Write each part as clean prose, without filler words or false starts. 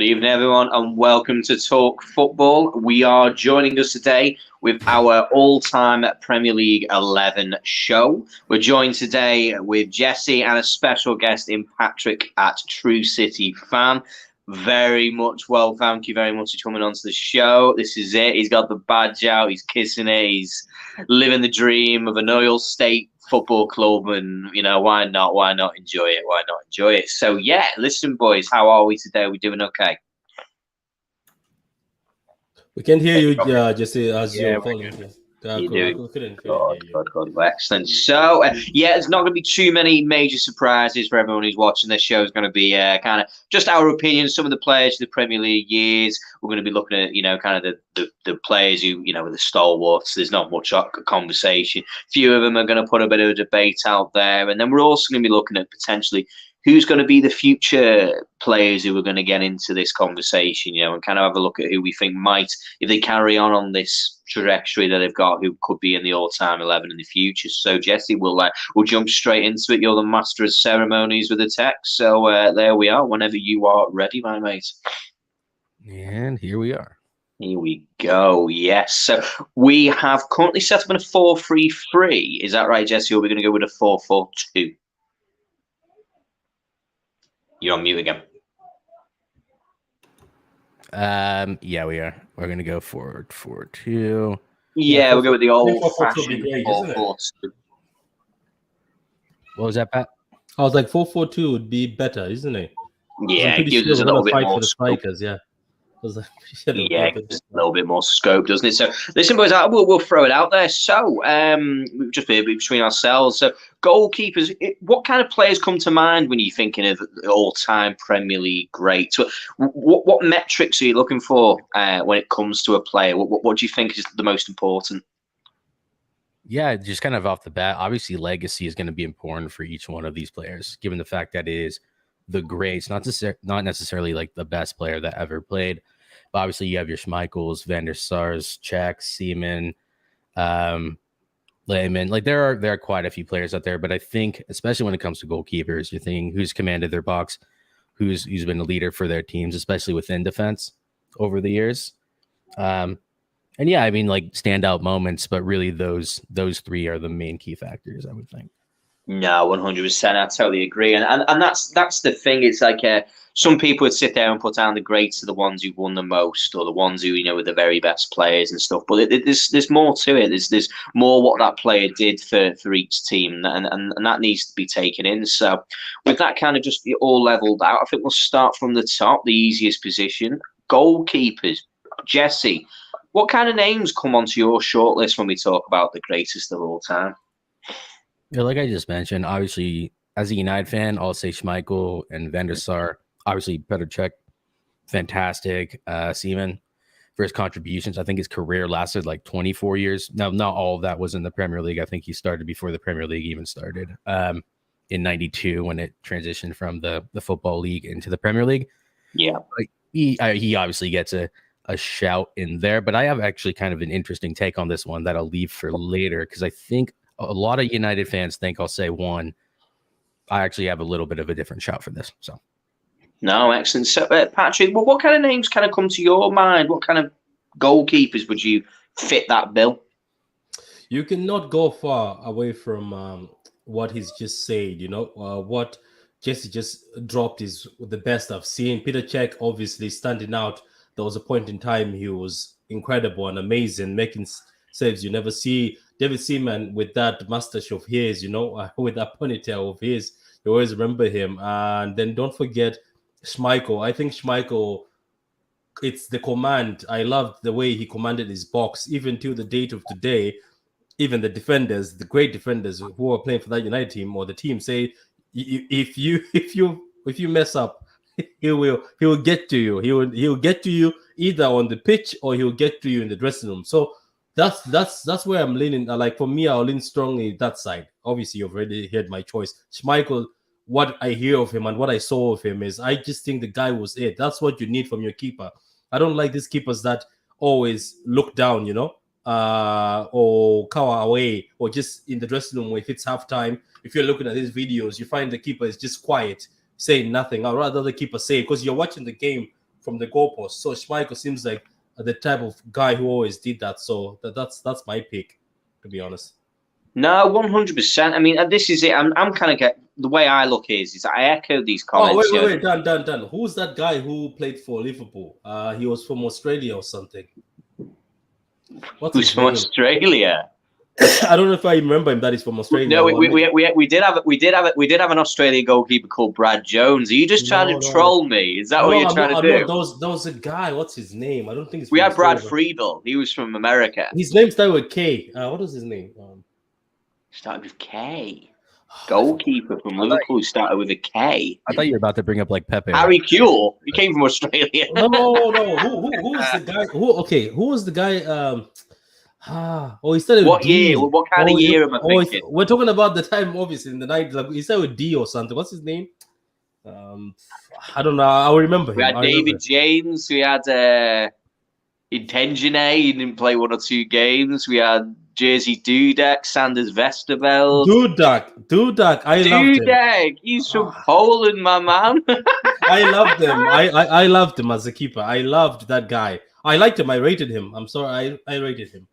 evening, everyone, and welcome to Talk Football. We are joining us today with our all-time Premier League 11 show. We're joined today with Jesse and a special guest in Patrick at True City Fan. Very much well, thank you very much for coming onto the show. This is it. He's got the badge out. He's kissing it. He's living the dream of an Oil State football club, and why not enjoy it? So yeah, listen, boys, how are we today? Are we doing okay? We can hear you, Jesse, as you're calling. Good. Excellent. So, there's not going to be too many major surprises for everyone who's watching this show. It's going to be kind of just our opinions, some of the players of the Premier League years. We're going to be looking at, kind of the players who, are the stalwarts. There's not much conversation. A few of them are going to put a bit of a debate out there. And then we're also going to be looking at potentially who's going to be the future players who are going to get into this conversation, and kind of have a look at who we think might, if they carry on this trajectory that they've got, who could be in the all-time 11 in the future. So, Jesse, we'll jump straight into it. You're the master of ceremonies with the text. So there we are, whenever you are ready, my mate. And here we are. Here we go. Yes. So we have currently set up in a 4-3-3. Is that right, Jesse? Or are we going to go with a 4-4-2? You're on mute again. Yeah, we are. We're going to go 4-4-2. Yeah, we'll go with the old-fashioned 4-4-2. What was that, Pat? I was like 4-4-2 would be better, isn't it? Yeah, it gives us a little bit more for the strikers, yeah. It's a little bit more scope, doesn't it? So, listen, boys, we'll throw it out there. So, just between ourselves. So, goalkeepers, what kind of players come to mind when you're thinking of all-time Premier League greats? What metrics are you looking for when it comes to a player? What do you think is the most important? Yeah, just kind of off the bat, obviously legacy is going to be important for each one of these players, given the fact that it is the greats, not necessarily like the best player that ever played. But obviously, you have your Schmeichels, Van der Sars, Czech, Seaman, Lehmann. Like there are quite a few players out there. But I think, especially when it comes to goalkeepers, you're thinking who's commanded their box, who's been a leader for their teams, especially within defense over the years. And yeah, I mean, like standout moments, but really those three are the main key factors, I would think. No, 100%. I totally agree, and that's the thing. It's like some people would sit there and put down the greats are the ones who've won the most, or the ones who are the very best players and stuff. But there's more to it. There's more what that player did for each team, and that needs to be taken in. So with that kind of just all leveled out, I think we'll start from the top, the easiest position, goalkeepers. Jesse, what kind of names come onto your shortlist when we talk about the greatest of all time? Yeah, like I just mentioned, obviously, as a United fan, I'll say Schmeichel and Van der Sar. Obviously, Petr Cech, fantastic. Seaman, for his contributions. I think his career lasted like 24 years. Now, not all of that was in the Premier League. I think he started before the Premier League even started in 92 when it transitioned from the Football League into the Premier League. Yeah. Like, he obviously gets a shout in there. But I have actually kind of an interesting take on this one that I'll leave for later because I think a lot of United fans think I'll say one. I actually have a little bit of a different shout for this. So, no, excellent. So, Patrick, what kind of names kind of come to your mind? What kind of goalkeepers would you fit that bill? You cannot go far away from what he's just said. What Jesse just dropped is the best I've seen. Petr Cech obviously standing out. There was a point in time he was incredible and amazing, making saves you never see. David Seaman with that mustache of his, with that ponytail of his, you always remember him. And then don't forget Schmeichel. I think Schmeichel, it's the command. I loved the way he commanded his box, even to the date of today. Even the defenders, the great defenders who are playing for that United team or the team, say if you mess up, he will get to you. He'll get to you either on the pitch or he'll get to you in the dressing room. So that's where I'm leaning. Like for me, I'll lean strongly that side. Obviously, you've already heard my choice. Schmeichel, what I hear of him and what I saw of him is I just think the guy was it. That's what you need from your keeper. I don't like these keepers that always look down, or cower away, or just in the dressing room if it's halftime. If you're looking at these videos, you find the keeper is just quiet, saying nothing. I'd rather the keeper say, because you're watching the game from the goalpost. So Schmeichel seems like the type of guy who always did that. So that's my pick, to be honest. No, 100%. I mean, this is it. I'm kind of the way I look is I echo these comments. Oh, wait, done. Who's that guy who played for Liverpool? He was from Australia or something. Who's from Australia? I don't know if I remember him. That he's from Australia. No, we did have an Australian goalkeeper called Brad Jones. Are you just trying to troll me? Is that what you're trying to do? There was a guy. What's his name? I don't think it's. We had Brad Friedel. He was from America. His name started with K. What was his name? Started with K. Goalkeeper from Liverpool started with a K. I thought you were about to bring up like Pepe. Harry Kewell. He came from Australia. No. Who was the guy? Who was the guy? He started what with year? D. What kind of year am I thinking? We're talking about the time, obviously, in the 90s. Like, he started with D or something. What's his name? I don't know. I'll remember him. We had David James. We had Intengene. He didn't play 1 or 2 games. We had Jerzy Dudek, Sanders Westerveld. Dudek. I loved him. Dudek. He's from Poland, my man. I loved him. I loved him as a keeper. I loved that guy. I liked him. I rated him. I'm sorry. I rated him.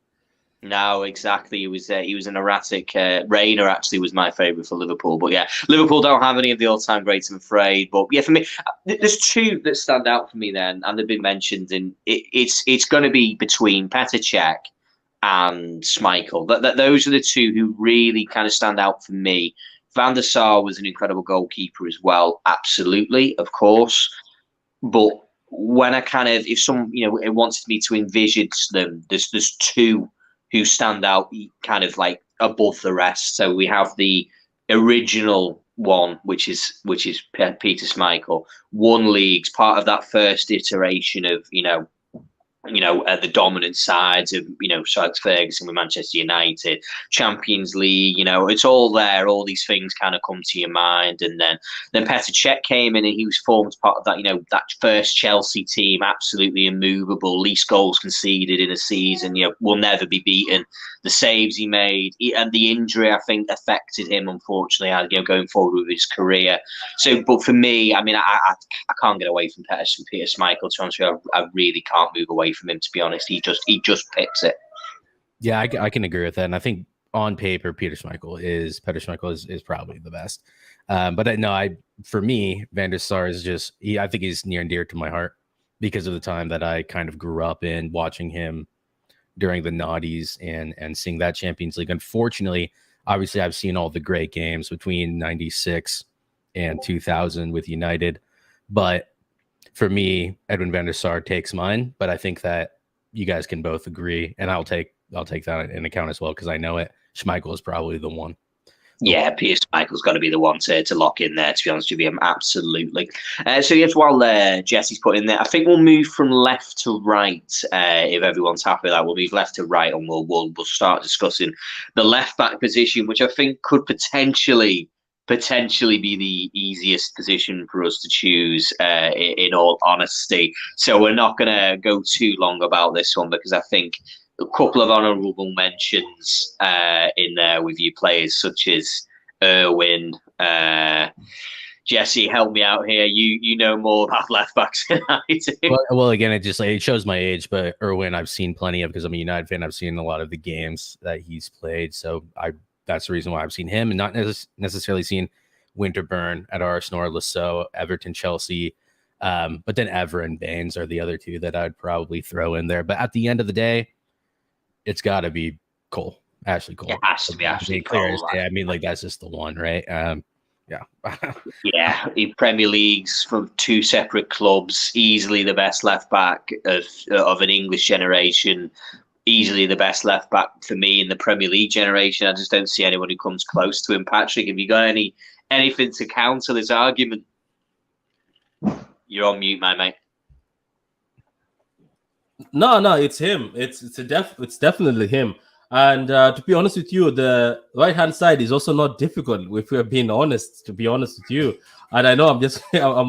No, exactly. He was an erratic. Rayner actually was my favourite for Liverpool. But yeah, Liverpool don't have any of the all-time greats, I'm afraid. But yeah, for me, there's 2 that stand out for me then, and they've been mentioned. And it's going to be between Petr Cech and Schmeichel. Those are the 2 who really kind of stand out for me. Van der Sar was an incredible goalkeeper as well, absolutely, of course. But when I kind of, if some, it wanted me to envisage them, there's 2 who stand out kind of like above the rest. So we have the original one, which is Peter Schmeichel, won leagues, part of that first iteration of the dominant sides of Sir Alex Ferguson with Manchester United, Champions League, it's all there. All these things kind of come to your mind, and then Petr Cech came in, and he was formed part of that that first Chelsea team, absolutely immovable, least goals conceded in a season, will never be beaten. The saves he made, and the injury I think affected him, unfortunately, going forward with his career. So, but for me, I mean, I can't get away from Peter Schmeichel. To be honest with you, I really can't move away from him, to be honest. He just picks it. Yeah, I can agree with that. And I think on paper, Peter Schmeichel is probably the best. But for me, Van der Sar is just, I think he's near and dear to my heart because of the time that I kind of grew up in watching him during the noughties and seeing that Champions League. Unfortunately, obviously, I've seen all the great games between 96 and 2000 with United. But for me, Edwin van der Sar takes mine, but I think that you guys can both agree, and I'll take that in account as well because I know it. Schmeichel is probably the one. Yeah, Peter Schmeichel's got to be the one to lock in there, to be honest with you. Absolutely. So yes, while Jesse's put in there, I think we'll move from left to right. If everyone's happy with that, we'll move left to right, and we'll start discussing the left back position, which I think could potentially be the easiest position for us to choose, in all honesty. So we're not going to go too long about this one because I think a couple of honourable mentions in there with you players such as Irwin. Jesse, help me out here. You know more about left backs than I do. Well, again, it shows my age, but Irwin I've seen plenty of because I'm a United fan. I've seen a lot of the games that he's played, so that's the reason why I've seen him and not necessarily seen Winterburn at Arsenal or Lasso, Everton, Chelsea. But then Ever and Baines are the other 2 that I'd probably throw in there. But at the end of the day, it's got to be Cole, Ashley Cole. It has to be Ashley Cole. I mean, like that's just the one, right? Yeah. Yeah, in Premier Leagues from 2 separate clubs, easily the best left back of an English generation. Easily the best left back for me in the Premier League generation. I just don't see anyone who comes close to him. Patrick, have you got anything to counter this argument? You're on mute, my mate. No, it's him. It's definitely him. And to be honest with you, the right-hand side is also not difficult, if we're being honest, to be honest with you. And I know I'm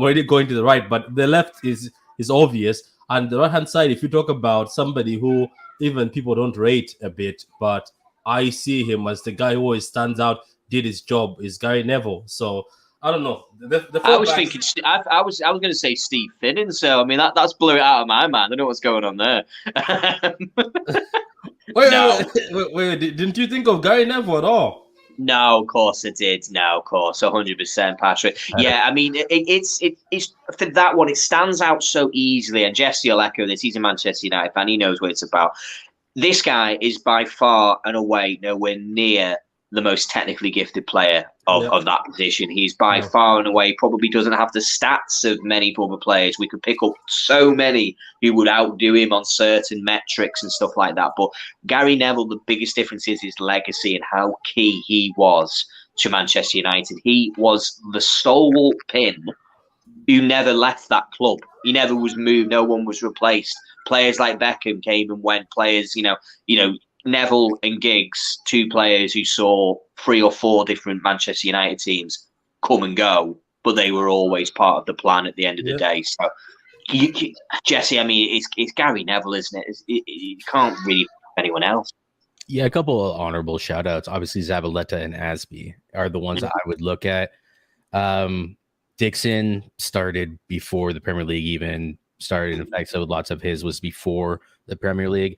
already going to the right, but the left is obvious. And the right-hand side, if you talk about somebody who even people don't rate a bit, but I see him as the guy who always stands out, did his job, is Gary Neville. So I don't know. The I was fullbacks- thinking, I was going to say Steve Finnan. So I mean, that's blew it out of my mind. I don't know what's going on there. Wait, didn't you think of Gary Neville at all? No, of course I did. No, of course, 100%, Patrick. Yeah, I mean, it's for that one. It stands out so easily, and Jesse will echo this. He's a Manchester United fan. He knows what it's about. This guy is by far and away nowhere near the most technically gifted player of that position. He's by far and away probably doesn't have the stats of many other players. We could pick up so many who would outdo him on certain metrics and stuff like that. But Gary Neville, the biggest difference is his legacy and how key he was to Manchester United. He was the stalwart pin who never left that club. He never was moved. No one was replaced. Players like Beckham came and went. Players, you know, Neville and Giggs, two players who saw 3 or 4 different Manchester United teams come and go, but they were always part of the plan at the end of the day. So, Jesse, I mean, it's Gary Neville, isn't it? You can't really anyone else. Yeah, a couple of honorable shout outs. Obviously, Zabaleta and Asby are the ones that I would look at. Dixon started before the Premier League even started. In fact, so lots of his was before the Premier League.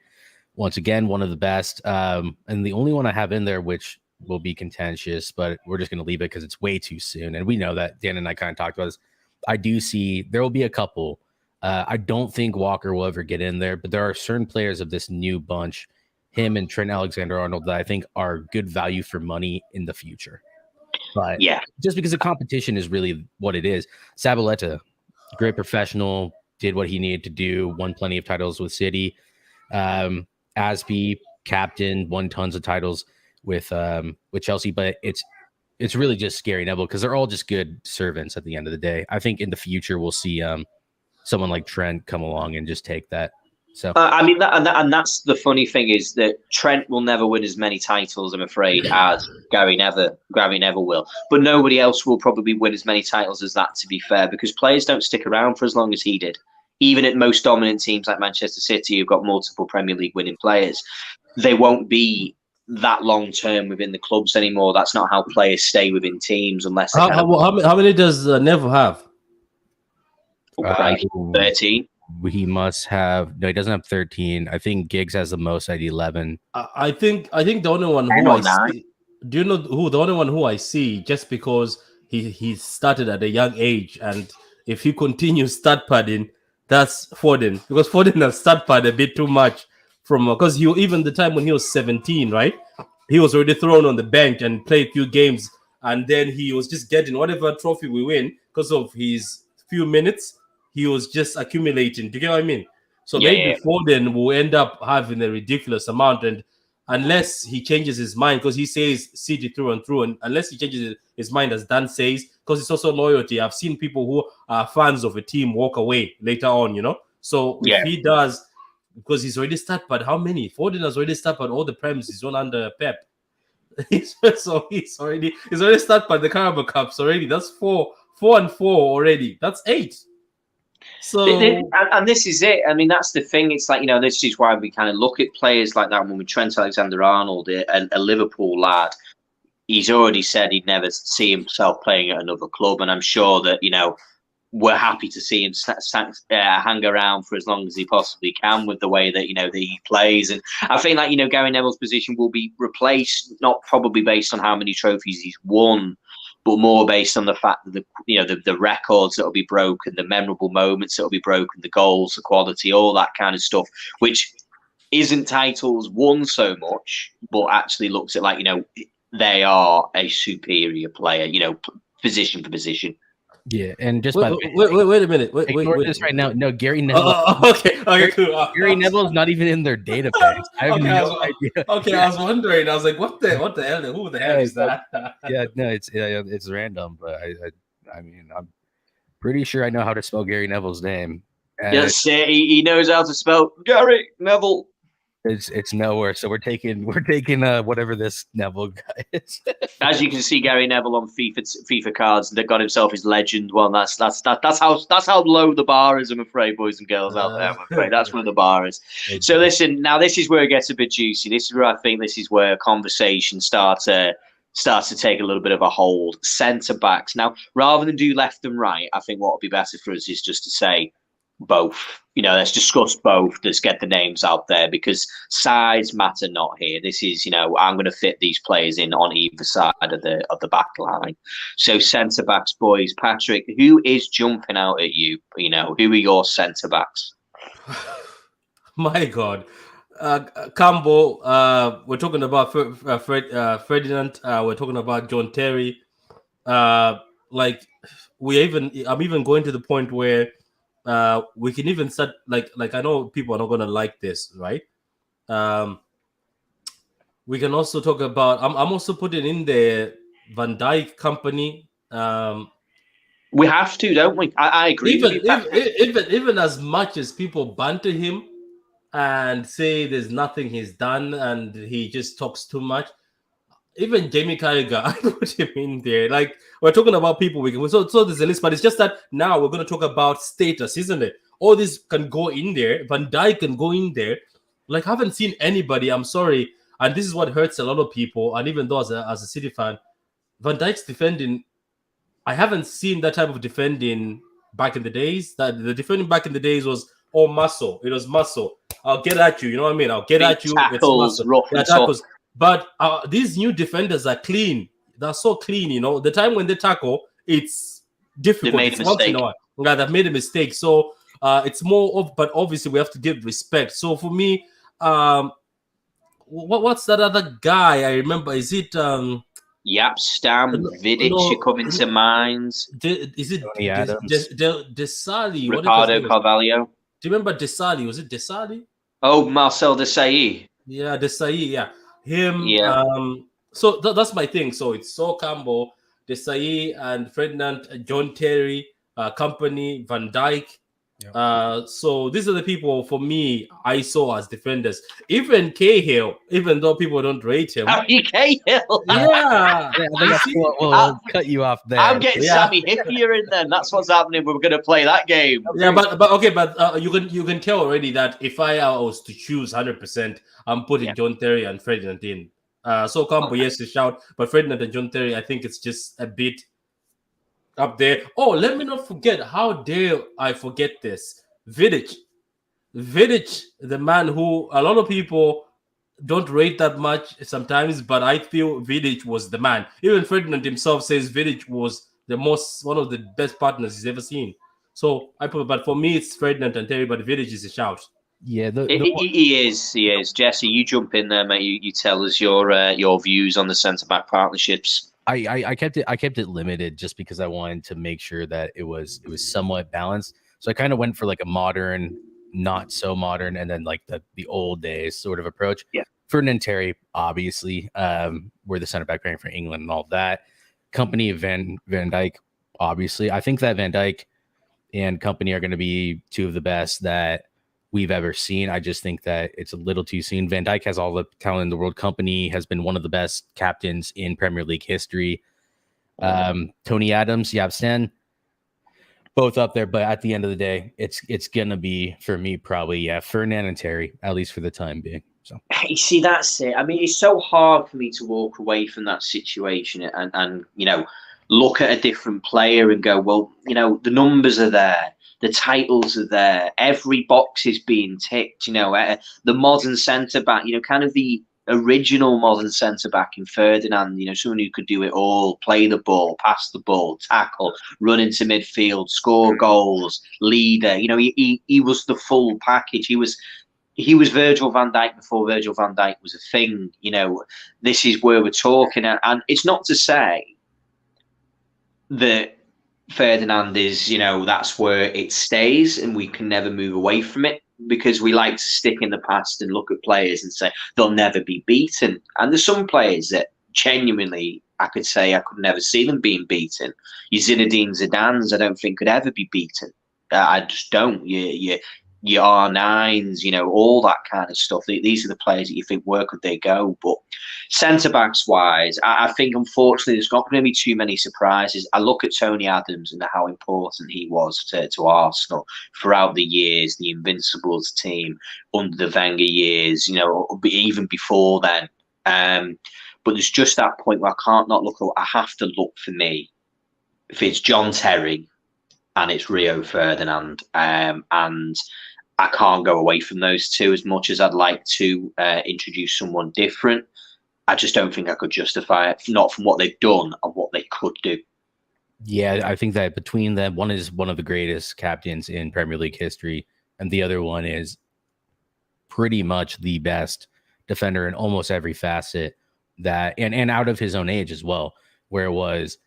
Once again, one of the best. And the only one I have in there, which will be contentious, but we're just going to leave it because it's way too soon. And we know that. Dan and I kind of talked about this. I do see there will be a couple. I don't think Walker will ever get in there, but there are certain players of this new bunch, him and Trent Alexander-Arnold, that I think are good value for money in the future. But yeah, just because the competition is really what it is. Zabaleta, great professional, did what he needed to do, won plenty of titles with City. Asby, captain, won tons of titles with Chelsea, but it's really just Gary Neville because they're all just good servants at the end of the day. I think in the future we'll see someone like Trent come along and just take that. So I mean, that's the funny thing is that Trent will never win as many titles, I'm afraid, as Gary Neville will. But nobody else will probably win as many titles as that, to be fair, because players don't stick around for as long as he did. Even at most dominant teams like Manchester City, who've got multiple Premier League winning players, they won't be that long term within the clubs anymore. That's not how players stay within teams unless. How many does Neville have? 13. He must have. No, he doesn't have 13. I think Giggs has the most at 11. I think the only one who I see. Do you know who the only one who I see? Just because he started at a young age, and if he continues stat padding, that's Foden, because Foden has stat pad a bit too much because he even the time when he was 17, right? He was already thrown on the bench and played a few games, and then he was just getting whatever trophy we win because of his few minutes. He was just accumulating. Do you get what I mean? So maybe Foden will end up having a ridiculous amount, and unless he changes his mind, because he says City through and through, and unless he changes his mind, as Dan says, because it's also loyalty. I've seen people who are fans of a team walk away later on, So if he does, because he's already started, but how many? Foden has already started all the Prems. He's on under Pep. So he's already started by the Carabao Cups already. That's 4 and 4 already. That's 8. So and this is it. I mean, that's the thing. It's like, this is why we kind of look at players like that when we Trent Alexander-Arnold, a Liverpool lad. He's already said he'd never see himself playing at another club, and I'm sure that we're happy to see him hang around for as long as he possibly can with the way that that he plays. And I think Gary Neville's position will be replaced, not probably based on how many trophies he's won, but more based on the fact that the records that will be broken, the memorable moments that will be broken, the goals, the quality, all that kind of stuff, which isn't titles won so much, but actually looks at they are a superior player, position for position. Yeah, and just wait a minute. Wait this right now. No, Gary Neville. Okay, cool. Gary Neville's not even in their database. I have no idea. Okay, I was wondering. I was like, what the hell? Who the hell is that? Yeah, no, it's random, but I mean, I'm pretty sure I know how to spell Gary Neville's name. Yes, he knows how to spell Gary Neville. It's nowhere, so we're taking whatever this Neville guy is. As you can see, Gary Neville on FIFA cards that got himself his legend. Well, that's how low the bar is. I'm afraid, boys and girls out there. I'm afraid that's where the bar is. So listen, now this is where it gets a bit juicy. This is where I think this is where conversation starts starts to take a little bit of a hold. Centre backs now, rather than do left and right, I think what would be better for us is just to say both. Let's discuss both. Let's get the names out there because size matter not here. This is, I'm going to fit these players in on either side of the back line. So centre backs, boys. Patrick, who is jumping out at you? Who are your centre backs? My God. Campbell, we're talking about Ferdinand, we're talking about John Terry. I'm even going to the point where we can even start like I know people are not gonna like this, right? We can also talk about I'm also putting in the Van Dijk company. We have to, don't we? I agree with you. Even as much as people banter him and say there's nothing he's done and he just talks too much. Even Jamie Carragher, I put him in there. Like, we're talking about people we can. So there's a list, but it's just that now we're going to talk about status, isn't it? All this can go in there. Van Dijk can go in there. Like, I haven't seen anybody. I'm sorry, and this is what hurts a lot of people. And even though as a City fan, Van Dijk's defending, I haven't seen that type of defending back in the days. That the defending back in the days was all muscle. It was muscle. I'll get at you. You know what I mean? I'll get at you. Tackles, it's rough and tough. But these new defenders are clean. They're so clean, The time when they tackle, it's difficult. They made a mistake. Yeah, they've made a mistake. So it's more of, but obviously we have to give respect. So for me, what's that other guy? I remember. Is it Yep, Stam, Vidic coming to mind. Is it Desali? Ricardo Carvalho. Do you remember Desali? Was it Desali? Oh, Marcel Desailly. Yeah, Desailly, yeah. Him. Yeah. So that's my thing. So it's Sol Campbell, Desailly, and Ferdinand, John Terry, company, Van Dijk. Yeah. So these are the people for me I saw as defenders. Even Cahill, even though people don't rate him. Cahill. Yeah. I'll cut you off there. I'm getting Sammy Hippier in then. That's what's happening. We're going to play that game. Yeah, but you can tell already that if I was to choose 100%, I'm putting John Terry and Ferdinand in. So Campbell, yes, to shout, but Ferdinand and John Terry, I think it's just a bit up there. Oh, let me not forget. How dare I forget this? Vidic, the man who a lot of people don't rate that much sometimes, but I feel Vidic was the man. Even Ferdinand himself says Vidic was one of the best partners he's ever seen. So but for me, it's Ferdinand and Terry, but Vidic is a shout. Yeah, he is. Jesse, you jump in there, mate. You tell us your views on the centre back partnerships. I kept it limited just because I wanted to make sure that it was somewhat balanced. So I kind of went for like a modern, not so modern, and then like the old days sort of approach. Yeah. Ferdinand Terry, obviously, we're the center back pairing for England and all that. Company of Van Dijk, obviously. I think that Van Dijk and company are going to be two of the best that we've ever seen. I just think that it's a little too soon. Van Dijk has all the talent in the world. Company has been one of the best captains in Premier League history. Tony Adams, Stan, both up there. But at the end of the day, it's gonna be for me probably Ferdinand and Terry, at least for the time being. So you see, that's it. I mean, it's so hard for me to walk away from that situation and look at a different player and go, well, the numbers are there. The titles are there. Every box is being ticked. The modern centre back. Kind of the original modern centre back in Ferdinand. Someone who could do it all: play the ball, pass the ball, tackle, run into midfield, score goals, leader. He was the full package. He was Virgil van Dijk before Virgil van Dijk was a thing. This is where we're talking, and it's not to say that Ferdinand is, that's where it stays and we can never move away from it, because we like to stick in the past and look at players and say they'll never be beaten. And there's some players that genuinely I could say I could never see them being beaten. Your Zinedine Zidanes, I don't think could ever be beaten. I just don't. Your R9s, all that kind of stuff. These are the players that you think, where could they go? But centre-backs wise, I think, unfortunately, there's not going to be too many surprises. I look at Tony Adams and how important he was to Arsenal throughout the years, the Invincibles team, under the Wenger years, even before then. But there's just that point where I can't not look. I have to look for me. If it's John Terry and it's Rio Ferdinand, and I can't go away from those two as much as I'd like to introduce someone different. I just don't think I could justify it, not from what they've done and what they could do. Yeah, I think that between them, one is one of the greatest captains in Premier League history, and the other one is pretty much the best defender in almost every facet that, and out of his own age as well, where it was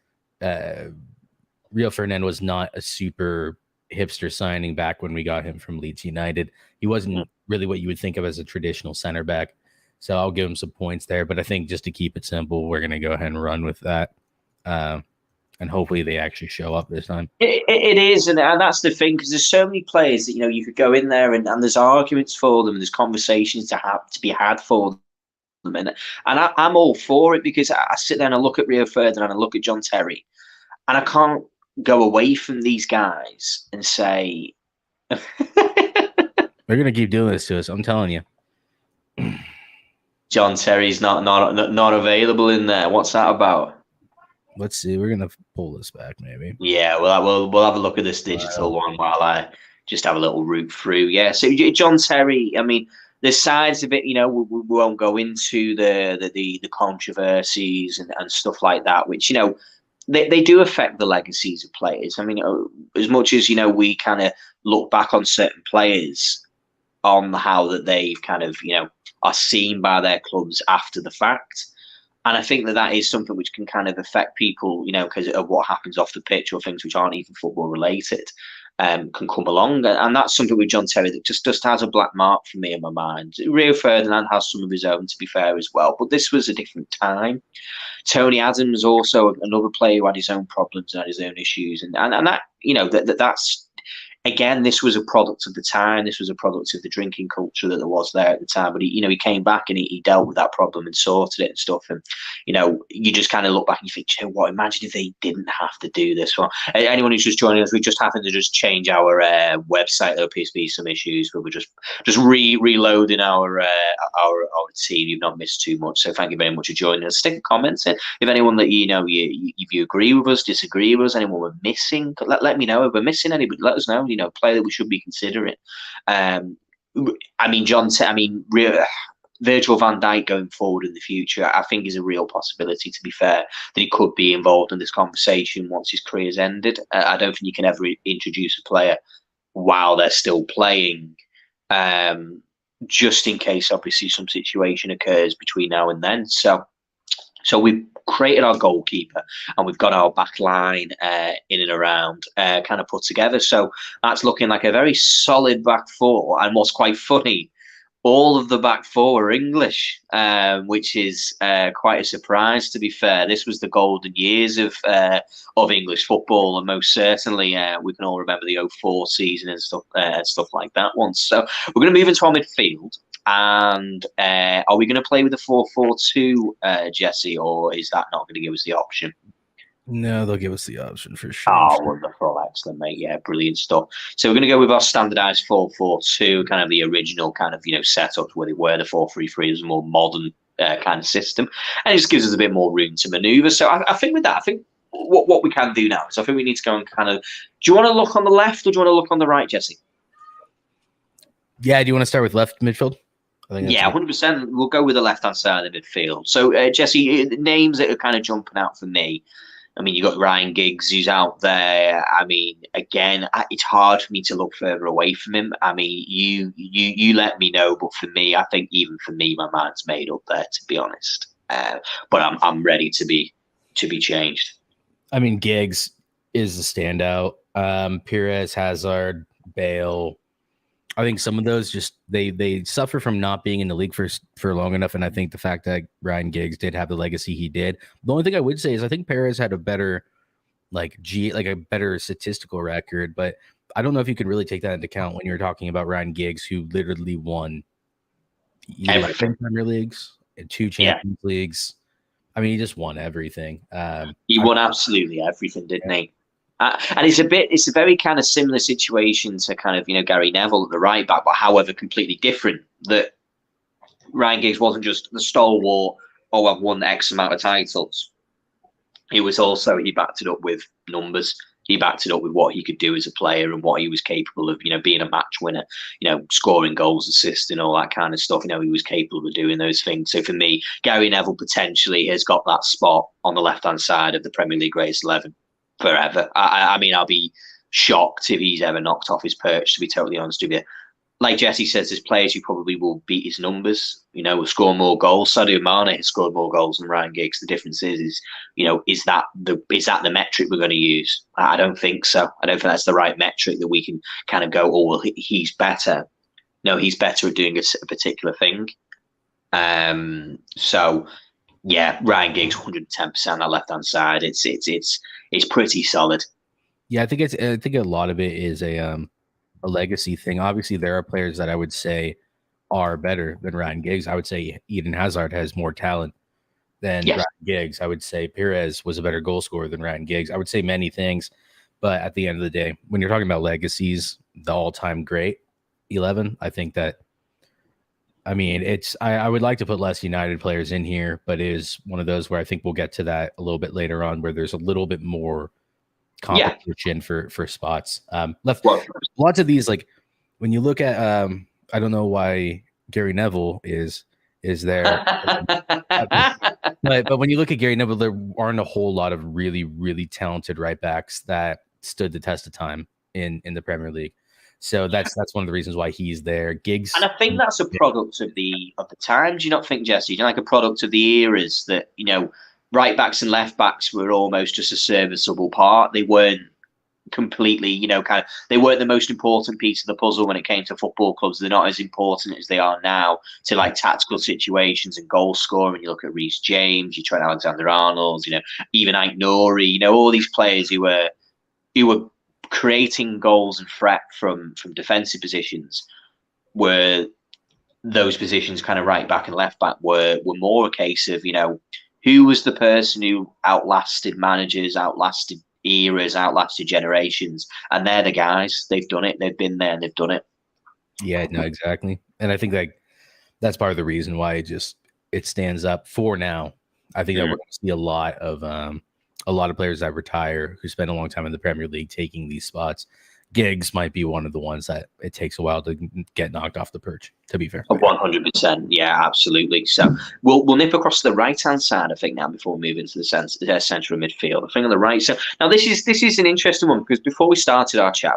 Rio Ferdinand was not a super hipster signing back when we got him from Leeds United. He wasn't really what you would think of as a traditional center back. So I'll give him some points there. But I think just to keep it simple, we're going to go ahead and run with that. And hopefully they actually show up this time. It is, and that's the thing, because there's so many players that, you know, you could go in there and there's arguments for them, there's conversations to be had for them, and I'm all for it, because I sit there and I look at Rio Ferdinand and I look at John Terry, and I can't go away from these guys and say they're gonna keep doing this to us. I'm telling you. John Terry's not available in there. What's that about? Let's see. We're gonna pull this back, maybe. Yeah, we'll have a look at this digital one while I just have a little root through. Yeah, so John Terry. I mean, the sides of it, you know, we won't go into the controversies and stuff like that, which, you know, they do affect the legacies of players. I mean, as much as, you know, we kind of look back on certain players on how that they've kind of, you know, are seen by their clubs after the fact. And I think that is something which can kind of affect people, you know, because of what happens off the pitch or things which aren't even football related, can come along. And that's something with John Terry that just has a black mark for me in my mind. Rio Ferdinand has some of his own, to be fair, as well. But this was a different time. Tony Adams, also another player who had his own problems and had his own issues. And that, you know, that's, again, this was a product of the time. This was a product of the drinking culture that there was there at the time. But he came back and he dealt with that problem and sorted it and stuff. And, you know, you just kind of look back and you think, you know what? Imagine if they didn't have to do this. Well, anyone who's just joining us, we just happened to just change our website. There appears to be some issues, but we're just reloading our team. You've not missed too much, so thank you very much for joining us. Stick a comment in. If anyone that you know if you agree with us, disagree with us, anyone we're missing, let me know. If we're missing anybody, let us know. You know, player that we should be considering. I mean, Virgil van Dijk going forward in the future, I think is a real possibility, to be fair, that he could be involved in this conversation once his career's ended. I don't think you can ever introduce a player while they're still playing, just in case, obviously, some situation occurs between now and then. So we've created our goalkeeper and we've got our back line in and around kind of put together. So that's looking like a very solid back four. And what's quite funny, all of the back four are English, which is quite a surprise, to be fair. This was the golden years of English football, and most certainly we can all remember the 04 season and stuff like that once. So we're going to move into our midfield. And are we going to play with a 4-4-2, Jesse, or is that not going to give us the option? No, they'll give us the option for sure. Oh, wonderful. Excellent, mate. Yeah, brilliant stuff. So we're going to go with our standardized 4-4-2, kind of the original kind of, you know, setups where they were the 4-3-3 is a more modern kind of system. And it just gives us a bit more room to maneuver. So I think with that, I think what we can do now is I think we need to go and kind of, do you want to look on the left or do you want to look on the right, Jesse? Yeah, do you want to start with left midfield? Yeah, 100%. We'll go with the left-hand side of the midfield. So, Jesse, names that are kind of jumping out for me. I mean, you've got Ryan Giggs, who's out there. I mean, again, it's hard for me to look further away from him. I mean, you let me know, but for me, I think even for me, my mind's made up there, to be honest. But I'm ready to be changed. I mean, Giggs is the standout. Perez, Hazard, Bale. I think some of those just they suffer from not being in the league for long enough, and I think the fact that Ryan Giggs did have the legacy he did. The only thing I would say is I think Perez had a better a better statistical record, but I don't know if you could really take that into account when you're talking about Ryan Giggs, who literally won 11 Premier Leagues and 2 Champions Leagues. I mean, he just won everything. He won absolutely everything, didn't he? And it's a very kind of similar situation to kind of, you know, Gary Neville at the right back, but however completely different. That Ryan Giggs wasn't just the stalwart oh, I've won X amount of titles. It was also, he backed it up with numbers. He backed it up with what he could do as a player and what he was capable of, being a match winner, scoring goals, assisting, all that kind of stuff. He was capable of doing those things. So for me, Gary Neville potentially has got that spot on the left-hand side of the Premier League greatest 11 forever. I mean, I'll be shocked if he's ever knocked off his perch, to be totally honest with you. Like Jesse says, there's players who probably will beat his numbers, will score more goals. Sadio Mane has scored more goals than Ryan Giggs. The difference is is that the metric we're going to use? I don't think so. I don't think that's the right metric that we can kind of go, oh, well, he's better. No, he's better at doing a particular thing. So, yeah, Ryan Giggs, 110% on that left-hand side. It's pretty solid. Yeah, I think a lot of it is a legacy thing. Obviously, there are players that I would say are better than Ryan Giggs. I would say Eden Hazard has more talent than Ryan Giggs. I would say Perez was a better goal scorer than Ryan Giggs. I would say many things, but at the end of the day, when you're talking about legacies, the all-time great 11, I think that, I mean, I would like to put less United players in here, but it is one of those where I think we'll get to that a little bit later on, where there's a little bit more competition for spots. Lots of these, like when you look at I don't know why Gary Neville is there. but when you look at Gary Neville, there aren't a whole lot of really, really talented right backs that stood the test of time in the Premier League. So that's one of the reasons why he's there. Giggs, and I think that's a product of the times. Do you not think, Jesse? Do you like a product of the eras that right backs and left backs were almost just a serviceable part? They weren't completely, they weren't the most important piece of the puzzle when it came to football clubs. They're not as important as they are now to like tactical situations and goal scoring. You look at Reece James, you Trent Alexander-Arnold, even Ike Nouri, all these players who were creating goals and threat from defensive positions, were those positions kind of right back and left back were more a case of, who was the person who outlasted managers, outlasted eras, outlasted generations, and they're the guys. They've done it. They've been there and they've done it. Yeah, no, exactly. And I think that's part of the reason why it stands up for now. I think that we're going to see a lot of players that retire who spend a long time in the Premier League taking these spots. Giggs might be one of the ones that it takes a while to get knocked off the perch, to be fair. 100%. Yeah, absolutely. So we'll nip across to the right-hand side, I think, now, before moving to the centre of midfield. I think on the right. So now this is an interesting one, because before we started our chat,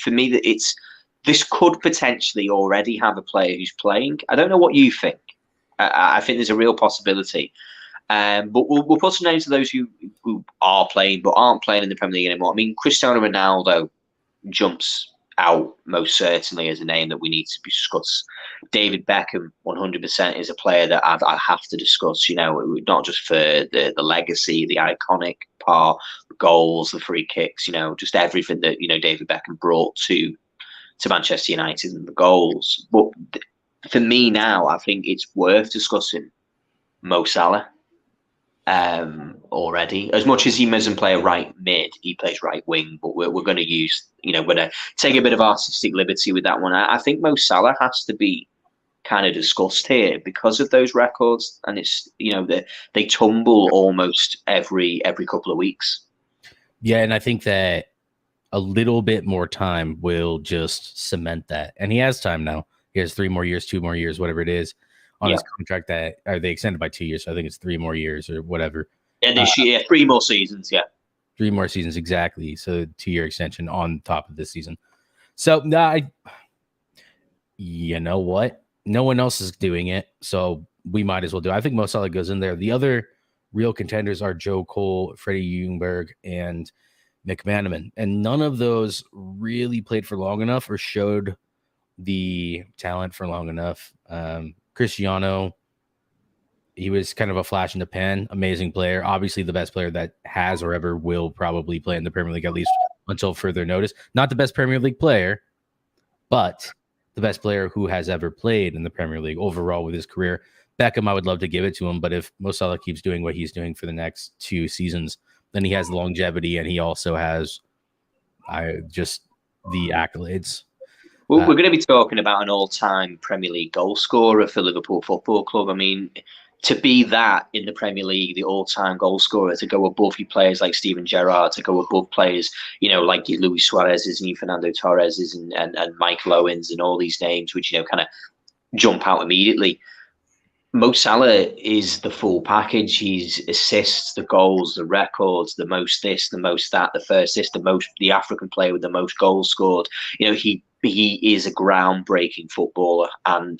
for me, this could potentially already have a player who's playing. I don't know what you think. I think there's a real possibility. But we'll put some names to those who are playing but aren't playing in the Premier League anymore. I mean, Cristiano Ronaldo jumps out most certainly as a name that we need to discuss. David Beckham, 100%, is a player that I have to discuss, not just for the legacy, the iconic part, the goals, the free kicks, just everything that, David Beckham brought to Manchester United and the goals. But for me now, I think it's worth discussing Mo Salah. Already, as much as he doesn't play a right mid, he plays right wing. But we're going to use, we're going to take a bit of artistic liberty with that one. I think Mo Salah has to be kind of discussed here because of those records, and it's they tumble almost every couple of weeks. Yeah, and I think that a little bit more time will just cement that, and he has time now. He has 3 more years, 2 more years, whatever it is, on his contract that they extended by 2 years. So I think it's 3 more years or whatever. Yeah, this year, 3 more seasons. Yeah, 3 more seasons exactly. So 2-year extension on top of this season. So you know what? No one else is doing it, so we might as well do it. I think Mo Salah goes in there. The other real contenders are Joe Cole, Freddie Ljungberg, and McManaman, and none of those really played for long enough or showed the talent for long enough. Cristiano, he was kind of a flash in the pan, amazing player, obviously the best player that has or ever will probably play in the Premier League, at least until further notice. Not the best Premier League player, but the best player who has ever played in the Premier League overall with his career. Beckham, I would love to give it to him, but if Mo Salah keeps doing what he's doing for the next 2 seasons, then he has the longevity and he also has just the accolades. Well, we're going to be talking about an all-time Premier League goal scorer for Liverpool Football Club. I mean, to be that in the Premier League, the all-time goal scorer, to go above your players like Steven Gerrard, to go above players, like Luis Suarez's and Fernando Torres's and Michael Owens and all these names, which, kind of jump out immediately. Mo Salah is the full package. He's assists, the goals, the records, the most this, the most that, the first this, the African player with the most goals scored. He is a groundbreaking footballer, and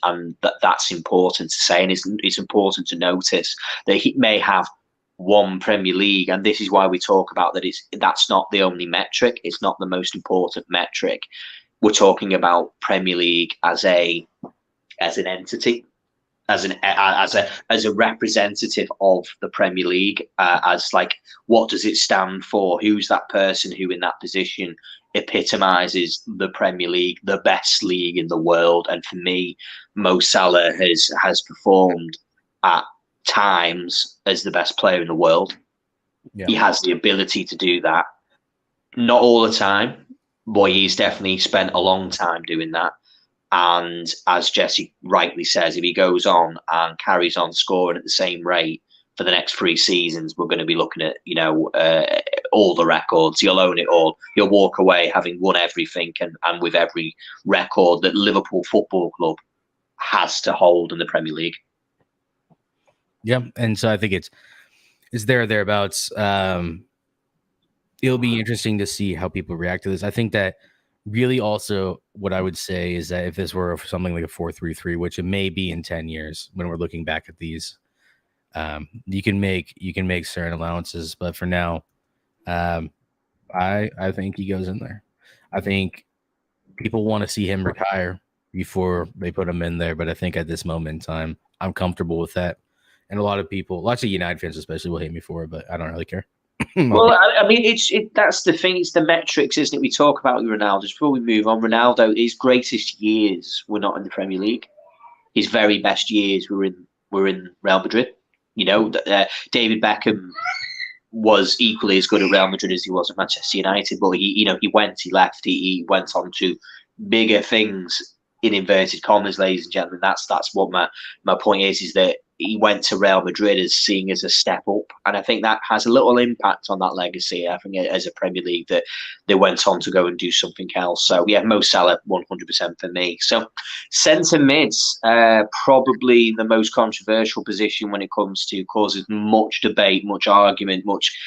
that's important to say, and it's important to notice that he may have one Premier League, and this is why we talk about that. That's not the only metric. It's not the most important metric. We're talking about Premier League as an entity. As a representative of the Premier League, as like, what does it stand for? Who's that person who in that position epitomizes the Premier League, the best league in the world? And for me, Mo Salah has performed at times as the best player in the world. Yeah. He has the ability to do that. Not all the time, but he's definitely spent a long time doing that. And as Jesse rightly says, if he goes on and carries on scoring at the same rate for the next 3 seasons, we're going to be looking at, all the records. He'll own it all. He'll walk away having won everything and with every record that Liverpool Football Club has to hold in the Premier League. Yeah, and so I think it's thereabouts. It'll be interesting to see how people react to this. I think that really also what I would say is that if this were something like a 4-3-3, which it may be in 10 years when we're looking back at these, you can make certain allowances. But for now, I think he goes in there. I think people want to see him retire before they put him in there. But I think at this moment in time, I'm comfortable with that. And a lot of people, lots of United fans especially, will hate me for it, but I don't really care. Well, I mean, that's the thing. It's the metrics, isn't it? We talk about Ronaldo. Just before we move on, Ronaldo, his greatest years were not in the Premier League. His very best years were in Real Madrid. David Beckham was equally as good at Real Madrid as he was at Manchester United. But he went, he left, he went on to bigger things, in inverted commas, ladies and gentlemen. That's what my point is that he went to Real Madrid as seeing as a step up, and I think that has a little impact on that legacy. I think as a Premier League that they went on to go and do something else. So yeah, Mo Salah 100% for me. So centre mids, probably the most controversial position when it comes to causes much debate, much argument, much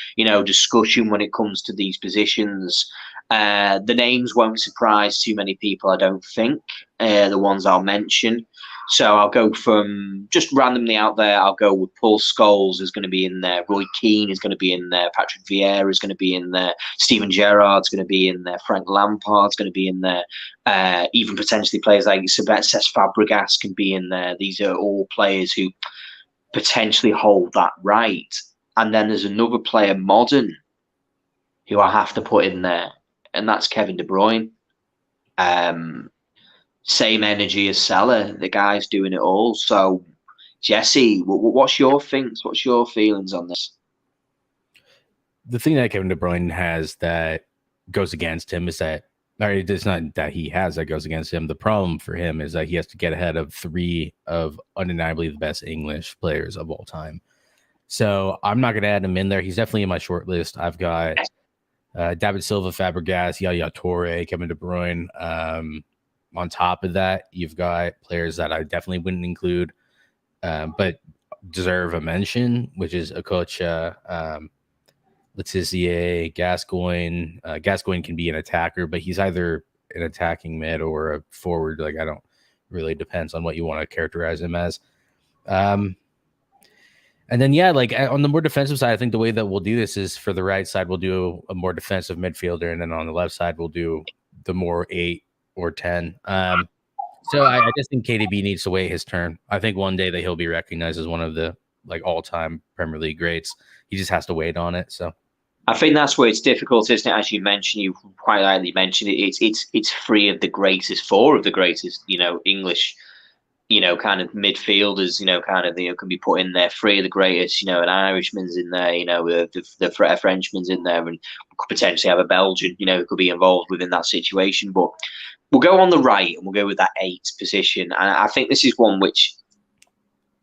discussion when it comes to these positions. The names won't surprise too many people, I don't think. The ones I'll mention. So I'll go from just randomly out there. I'll go with Paul Scholes is going to be in there. Roy Keane is going to be in there. Patrick Vieira is going to be in there. Steven Gerrard's going to be in there. Frank Lampard's going to be in there. Even potentially players like Cesc Fabregas can be in there. These are all players who potentially hold that right. And then there's another player, modern, who I have to put in there, and that's Kevin De Bruyne. Same energy as Salah. The guy's doing it all. So, Jesse, what's your things? What's your feelings on this? The thing that Kevin De Bruyne has that goes against him is that, or it's not that he has that goes against him. The problem for him is that he has to get ahead of 3 of undeniably the best English players of all time. So I'm not going to add him in there. He's definitely in my short list. I've got David Silva, Fabregas, Yaya Toure, Kevin De Bruyne. On top of that, you've got players that I definitely wouldn't include, but deserve a mention, which is Okocha, Leticia, Gascoigne. Gascoigne can be an attacker, but he's either an attacking mid or a forward. Like, I don't really, depends on what you want to characterize him as. And then, yeah, like on the more defensive side, I think the way that we'll do this is for the right side, we'll do a more defensive midfielder. And then on the left side, we'll do the more 8 or 10. So I just think KDB needs to wait his turn. I think one day that he'll be recognized as one of the all-time Premier League greats. He just has to wait on it. So I think that's where it's difficult, isn't it? As you mentioned, you quite rightly mentioned it. It's 4 of the greatest, English, kind of midfielders, can be put in there. 3 of the greatest, an Irishman's in there, the Frenchman's in there, and we could potentially have a Belgian, who could be involved within that situation. But we'll go on the right and we'll go with that 8 position. And I think this is one which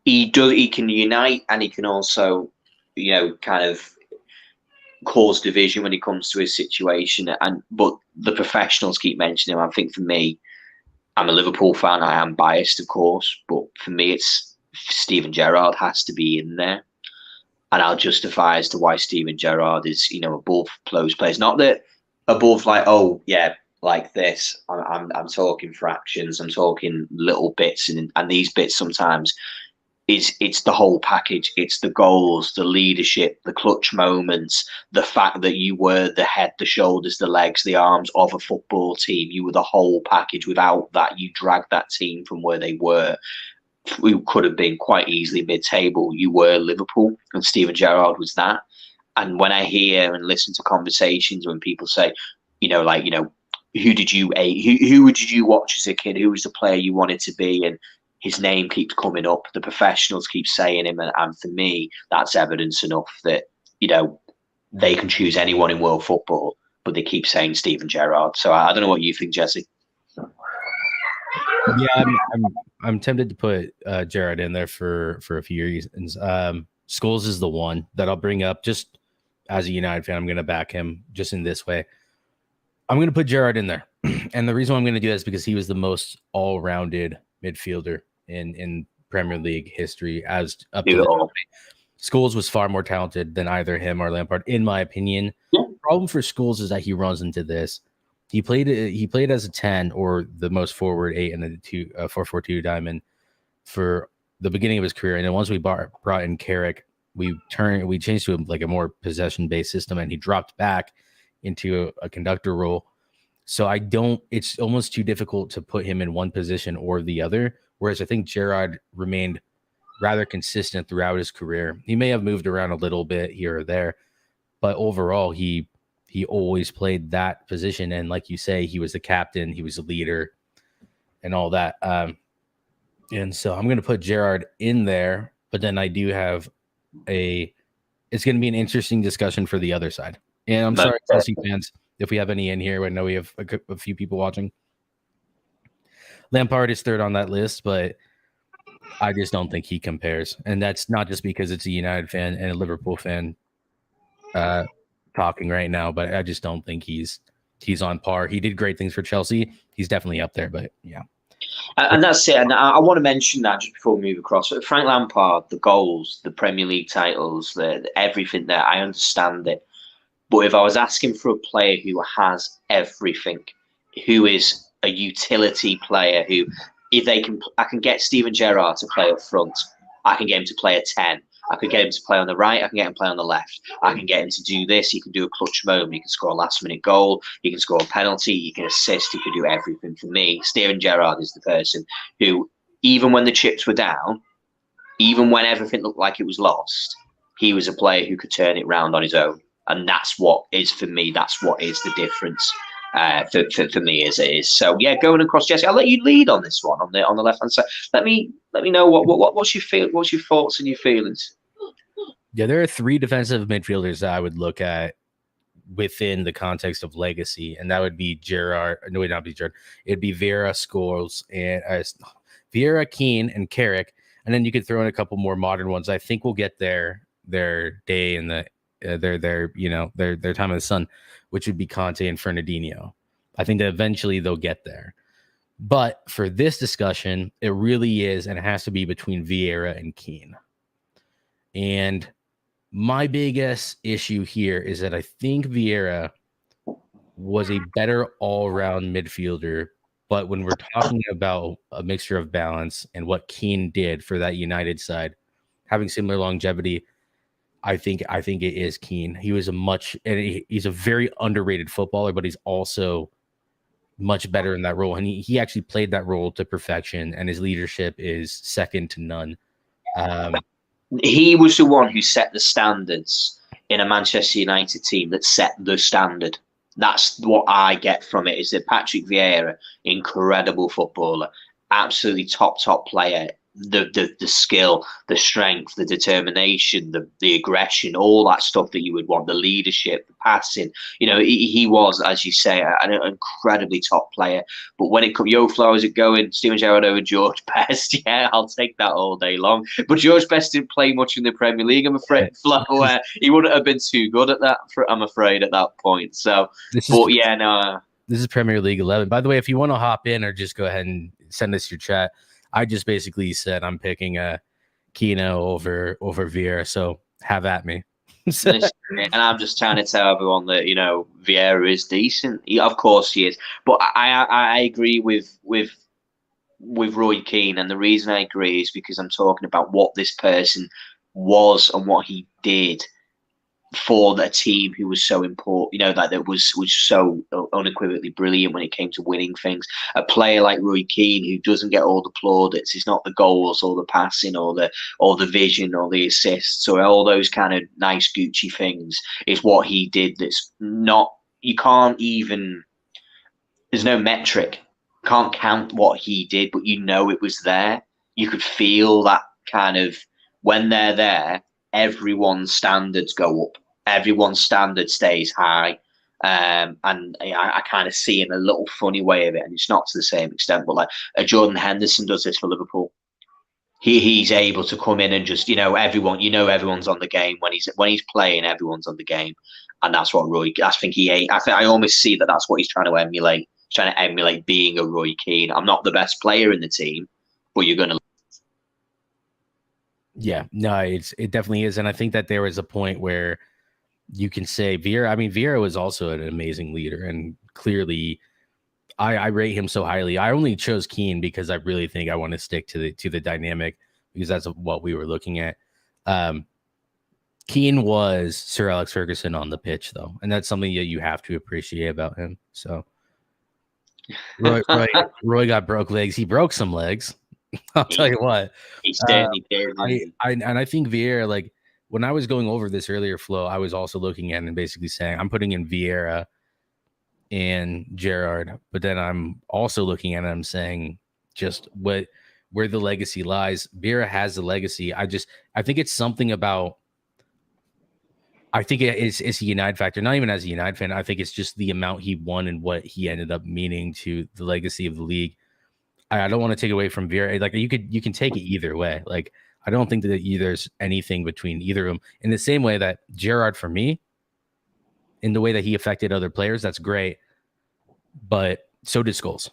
He can unite, and he can also, kind of cause division when it comes to his situation. But the professionals keep mentioning him. I think for me, I'm a Liverpool fan. I am biased, of course, but for me, it's Steven Gerrard has to be in there, and I'll justify as to why Steven Gerrard is, above those players. Not that above, like, oh yeah, like this. I'm talking fractions. I'm talking little bits, and these bits sometimes it's the whole package. It's the goals, the leadership, the clutch moments, the fact that you were the head, the shoulders, the legs, the arms of a football team. You were the whole package. Without that, you dragged that team from where they were. We could have been quite easily mid-table. You were Liverpool, and Steven Gerrard was that. And when I hear and listen to conversations when people say, who did you watch as a kid? Who was the player you wanted to be? And his name keeps coming up. The professionals keep saying him, and for me, that's evidence enough that they can choose anyone in world football, but they keep saying Steven Gerrard. So I don't know what you think, Jesse. Yeah, I'm tempted to put Gerrard in there for a few reasons. Scholes is the one that I'll bring up just as a United fan. I'm going to back him just in this way. I'm going to put Gerrard in there, and the reason why I'm going to do that is because he was the most all-rounded midfielder in Premier League history. As up to the Scholes was far more talented than either him or Lampard, in my opinion. Yeah. The problem for Scholes is that he runs into this. He played as a 10 or the most forward 8 in the 4-4-2 diamond for the beginning of his career, and then once we brought in Carrick, we changed to a more possession-based system, and he dropped back into a conductor role. So it's almost too difficult to put him in one position or the other. Whereas I think Gerrard remained rather consistent throughout his career. He may have moved around a little bit here or there, but overall he always played that position. And like you say, he was the captain, he was the leader and all that. And so I'm going to put Gerrard in there, but then I do have it's going to be an interesting discussion for the other side. And I'm sorry, Chelsea fans, if we have any in here. I know we have a few people watching. Lampard is third on that list, but I just don't think he compares. And that's not just because it's a United fan and a Liverpool fan talking right now, but I just don't think he's on par. He did great things for Chelsea. He's definitely up there, but yeah. And that's it. And I want to mention that just before we move across. Frank Lampard, the goals, the Premier League titles, everything there, I understand it. But if I was asking for a player who has everything, who is a utility player, who, I can get Steven Gerrard to play up front. I can get him to play a 10. I can get him to play on the right. I can get him to play on the left. I can get him to do this. He can do a clutch moment. He can score a last-minute goal. He can score a penalty. He can assist. He can do everything. For me, Steven Gerrard is the person who, even when the chips were down, even when everything looked like it was lost, he was a player who could turn it round on his own. And that's what is, for me, that's what is the difference for me as it is. So yeah, going across, Jesse, I'll let you lead on this one on the left hand side. Let me know what's your thoughts and your feelings. Yeah, there are 3 defensive midfielders that I would look at within the context of legacy, and that would be Gerrard. No, it would not be Gerrard. It'd be Vieira, Scholes, and Vieira, Keane, and Carrick, and then you could throw in a couple more modern ones. I think we'll get their day in the their time in the sun, which would be Conte and Fernandinho. I think that eventually they'll get there. But for this discussion, it really is, and it has to be between Vieira and Keane. And my biggest issue here is that I think Vieira was a better all-round midfielder, but when we're talking about a mixture of balance and what Keane did for that United side, having similar longevity, I think it is Keane. He's a very underrated footballer, but he's also much better in that role. And he actually played that role to perfection, and his leadership is second to none. He was the one who set the standards in a Manchester United team that set the standard. That's what I get from it, is that Patrick Vieira, incredible footballer, absolutely top player, the skill, the strength, the determination, the aggression, all that stuff that you would want, the leadership, the passing. He was, as you say, an incredibly top player. But when it comes, Flo, is it going? Steven Gerrard over George Best? Yeah, I'll take that all day long. But George Best didn't play much in the Premier League, I'm afraid, Flo. He wouldn't have been too good at that, I'm afraid, at that point. So, This is Premier League 11. By the way, if you want to hop in or just go ahead and send us your chat, I just basically said I'm picking Keane over Vieira, so have at me. And I'm just trying to tell everyone that Vieira is decent. Of course he is, but I agree with Roy Keane, and the reason I agree is because I'm talking about what this person was and what he did for the team who was so important, that was so unequivocally brilliant when it came to winning things. A player like Roy Keane, who doesn't get all the plaudits, it's not the goals or the passing or the vision or the assists or all those kind of nice Gucci things, is what he did. That's not, you can't even, there's no metric, can't count what he did, but it was there. You could feel that kind of, when they're there, everyone's standards go up. Everyone's standard stays high. And I kind of see it in a little funny way of it. And it's not to the same extent, but like Jordan Henderson does this for Liverpool. He's able to come in and just, everyone's on the game. When he's playing, everyone's on the game. And that's what I almost see that that's what he's trying to emulate. He's trying to emulate being a Roy Keane. I'm not the best player in the team, but you're going to. Yeah, no, it definitely is. And I think that there was a point where you can say Vieira was also an amazing leader, and clearly I rate him so highly. I only chose Keane because I really think I want to stick to the dynamic, because that's what we were looking at. Keane was Sir Alex Ferguson on the pitch, though, and that's something that you have to appreciate about him. So Roy got broke legs. He broke some legs. I'll tell you what. He certainly did. I think Vieira, like, when I was going over this earlier, Flo, I was also looking at it and basically saying I'm putting in Vieira and Gerrard, but then I'm also looking at it, I'm saying just where the legacy lies. Vieira has the legacy. I think it's something about, I think it's a United factor, not even as a United fan. I think it's just the amount he won and what he ended up meaning to the legacy of the league. I don't want to take away from Vieira. Like, you can take it either way. Like, I don't think that there's anything between either of them. In the same way that Gerrard, for me, in the way that he affected other players, that's great. But so did Scholes.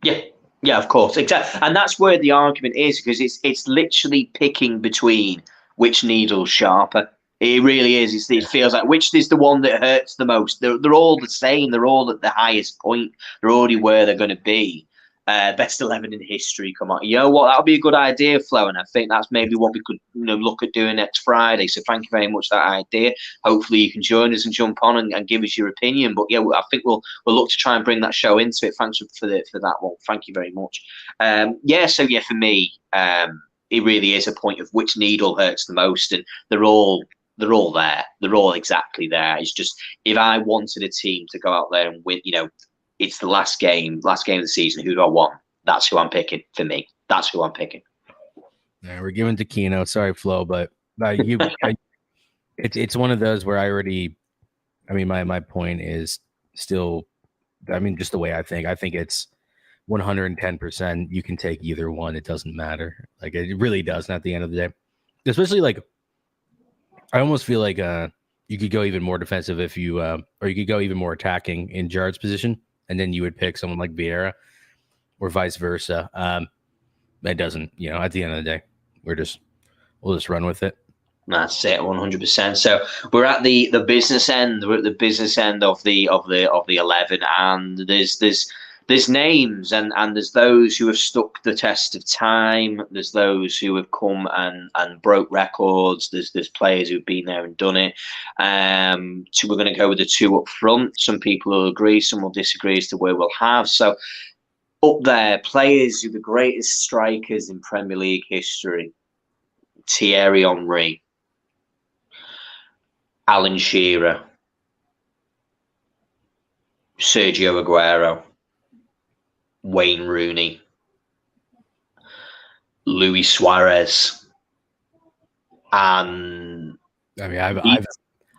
Yeah, of course, exactly. And that's where the argument is, because it's literally picking between which needle's sharper. It really is. It feels like which is the one that hurts the most. They're all the same. They're all at the highest point. They're already where they're going to be. Best 11 in history. Come on, you know what? That would be a good idea, Flo, and I think that's maybe what we could look at doing next Friday. So thank you very much for that idea. Hopefully you can join us and jump on and give us your opinion. But yeah, I think we'll look to try and bring that show into it. Thanks for that one. Thank you very much. For me, it really is a point of which needle hurts the most, and they're all there. They're all exactly there. It's just, if I wanted a team to go out there and win, it's the last game of the season. Who do I want? That's who I'm picking for me. That's who I'm picking. Yeah, we're giving to Keno. Sorry, Flo, but it's one of those where my point is still, just the way I think. I think it's 110%. You can take either one. It doesn't matter. Like, it really doesn't at the end of the day. Especially, like, I almost feel like you could go even more defensive if you, or you could go even more attacking in Gerrard's position, and then you would pick someone like Vieira, or vice versa. It doesn't, at the end of the day, we'll just run with it. That's it, 100%. So we're at the business end. We're at the business end of the 11, and there's names, and there's those who have stuck the test of time. There's those who have come and broke records. There's players who've been there and done it. So we're going to go with the two up front. Some people will agree, some will disagree as to where we'll have. So up there, players who are the greatest strikers in Premier League history: Thierry Henry, Alan Shearer, Sergio Aguero, Wayne Rooney, Luis Suarez, and I mean,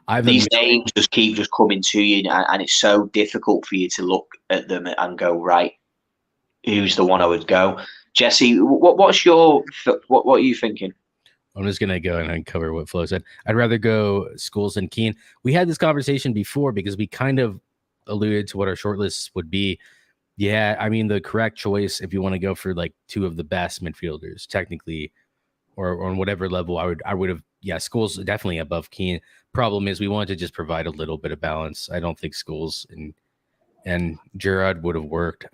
I've these names just keep coming to you, and it's so difficult for you to look at them and go, right, who's the one I would go? Jesse, what are you thinking? I'm just gonna go and cover what Flo said. I'd rather go Scholes and Keane. We had this conversation before because we kind of alluded to what our shortlists would be. Yeah, I mean the correct choice if you want to go for like two of the best midfielders, technically, or on whatever level, I would have. Yeah, Scholes definitely above Keane. Problem is we wanted to just provide a little bit of balance. I don't think Scholes and Gerrard would have worked.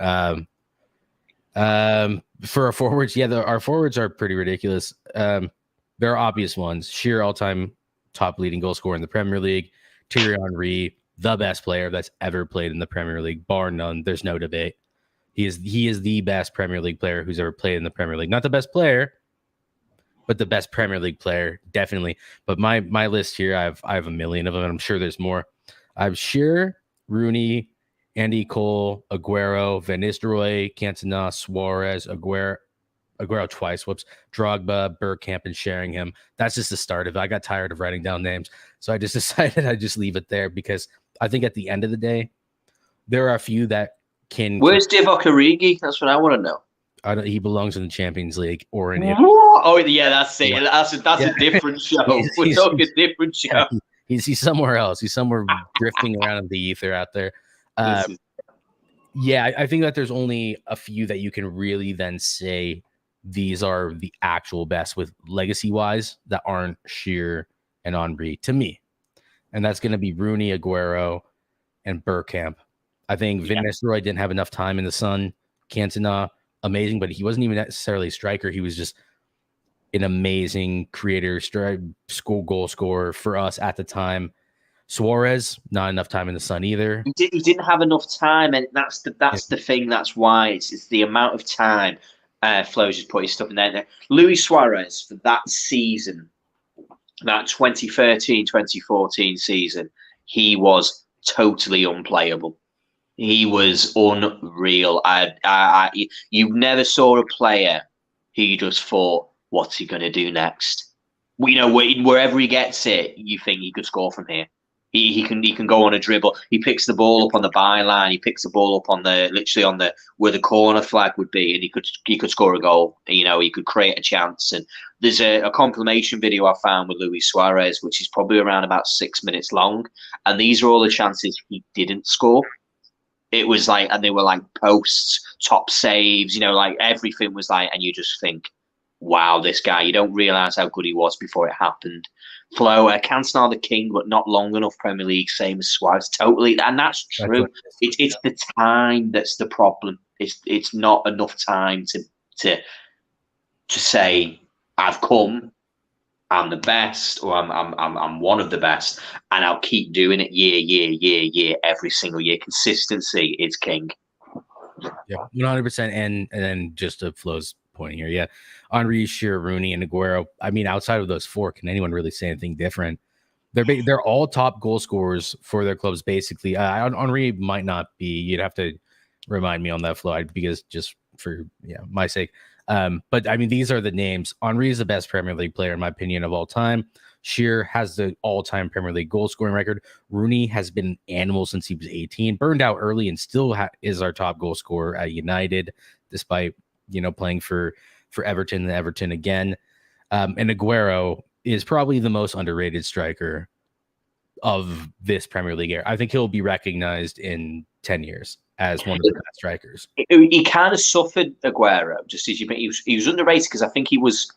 For our forwards, yeah, our forwards are pretty ridiculous. There are obvious ones. Sheer all-time top leading goal scorer in the Premier League. Thierry Henry, the best player that's ever played in the Premier League, bar none. There's no debate. He is the best Premier League player who's ever played in the Premier League. Not the best player, but the best Premier League player, definitely. But my list here, I have a million of them, and I'm sure there's more. I have Shearer, Rooney, Andy Cole, Aguero, Van Nistelrooy, Cantona, Suarez, Aguero twice, Drogba, Bergkamp, and Sheringham. That's just the start of it. I got tired of writing down names, so I just decided I'd just leave it there because I think at the end of the day, there are a few that can. Where's Divock Origi? That's what I want to know. He belongs in the Champions League or in. Oh yeah, that's it. Yeah. That's a different show. We're talking a different show. Yeah, he's somewhere else. He's somewhere drifting around in the ether out there. Yeah, I think that there's only a few that you can really then say these are the actual best with legacy-wise that aren't Shearer and Henry to me. And that's going to be Rooney, Aguero, and Bergkamp. I think Van Nistelrooy didn't have enough time in the sun. Cantona, amazing, but he wasn't even necessarily a striker. He was just an amazing creator, goal scorer for us at the time. Suarez, not enough time in the sun either. He didn't have enough time, and that's the thing. That's why it's the amount of time. Flo's just put his stuff in there. Luis Suarez for that season, that 2013-2014 season, he was totally unplayable. He was unreal. You never saw a player who you just thought, what's he going to do next? You know, wherever he gets it, you think he could score from here. He can go on a dribble. He picks the ball up on the byline. He picks the ball up on where the corner flag would be, and he could score a goal. You know, he could create a chance. And there's a compilation video I found with Luis Suarez, which is probably around about 6 minutes long, and these are all the chances he didn't score. It was like, and they were like posts, top saves. You know, like everything was like, and you just think, wow, this guy. You don't realize how good he was before it happened. Flo, Cantona the king, but not long enough Premier League, same as Suarez. Totally, and that's true. It's the time that's the problem. It's not enough time to say I've come, I'm the best, or I'm one of the best, and I'll keep doing it year, every single year. Consistency is king. Yeah, 100%. And then just to Flo's point here, yeah, Henry, Shearer, Rooney, and Aguero. I mean, outside of those four, can anyone really say anything different? They're all top goal scorers for their clubs, basically. Henry might not be. You'd have to remind me on that, Flo, because just for my sake. But I mean, these are the names. Henry is the best Premier League player, in my opinion, of all time. Shearer has the all-time Premier League goal scoring record. Rooney has been an animal since he was 18, burned out early, and still is our top goal scorer at United, despite playing for Everton and Everton again. And Aguero is probably the most underrated striker of this Premier League era. I think he'll be recognized in 10 years as one of the best strikers. He kind of suffered, Aguero, just as he was underrated because I think he was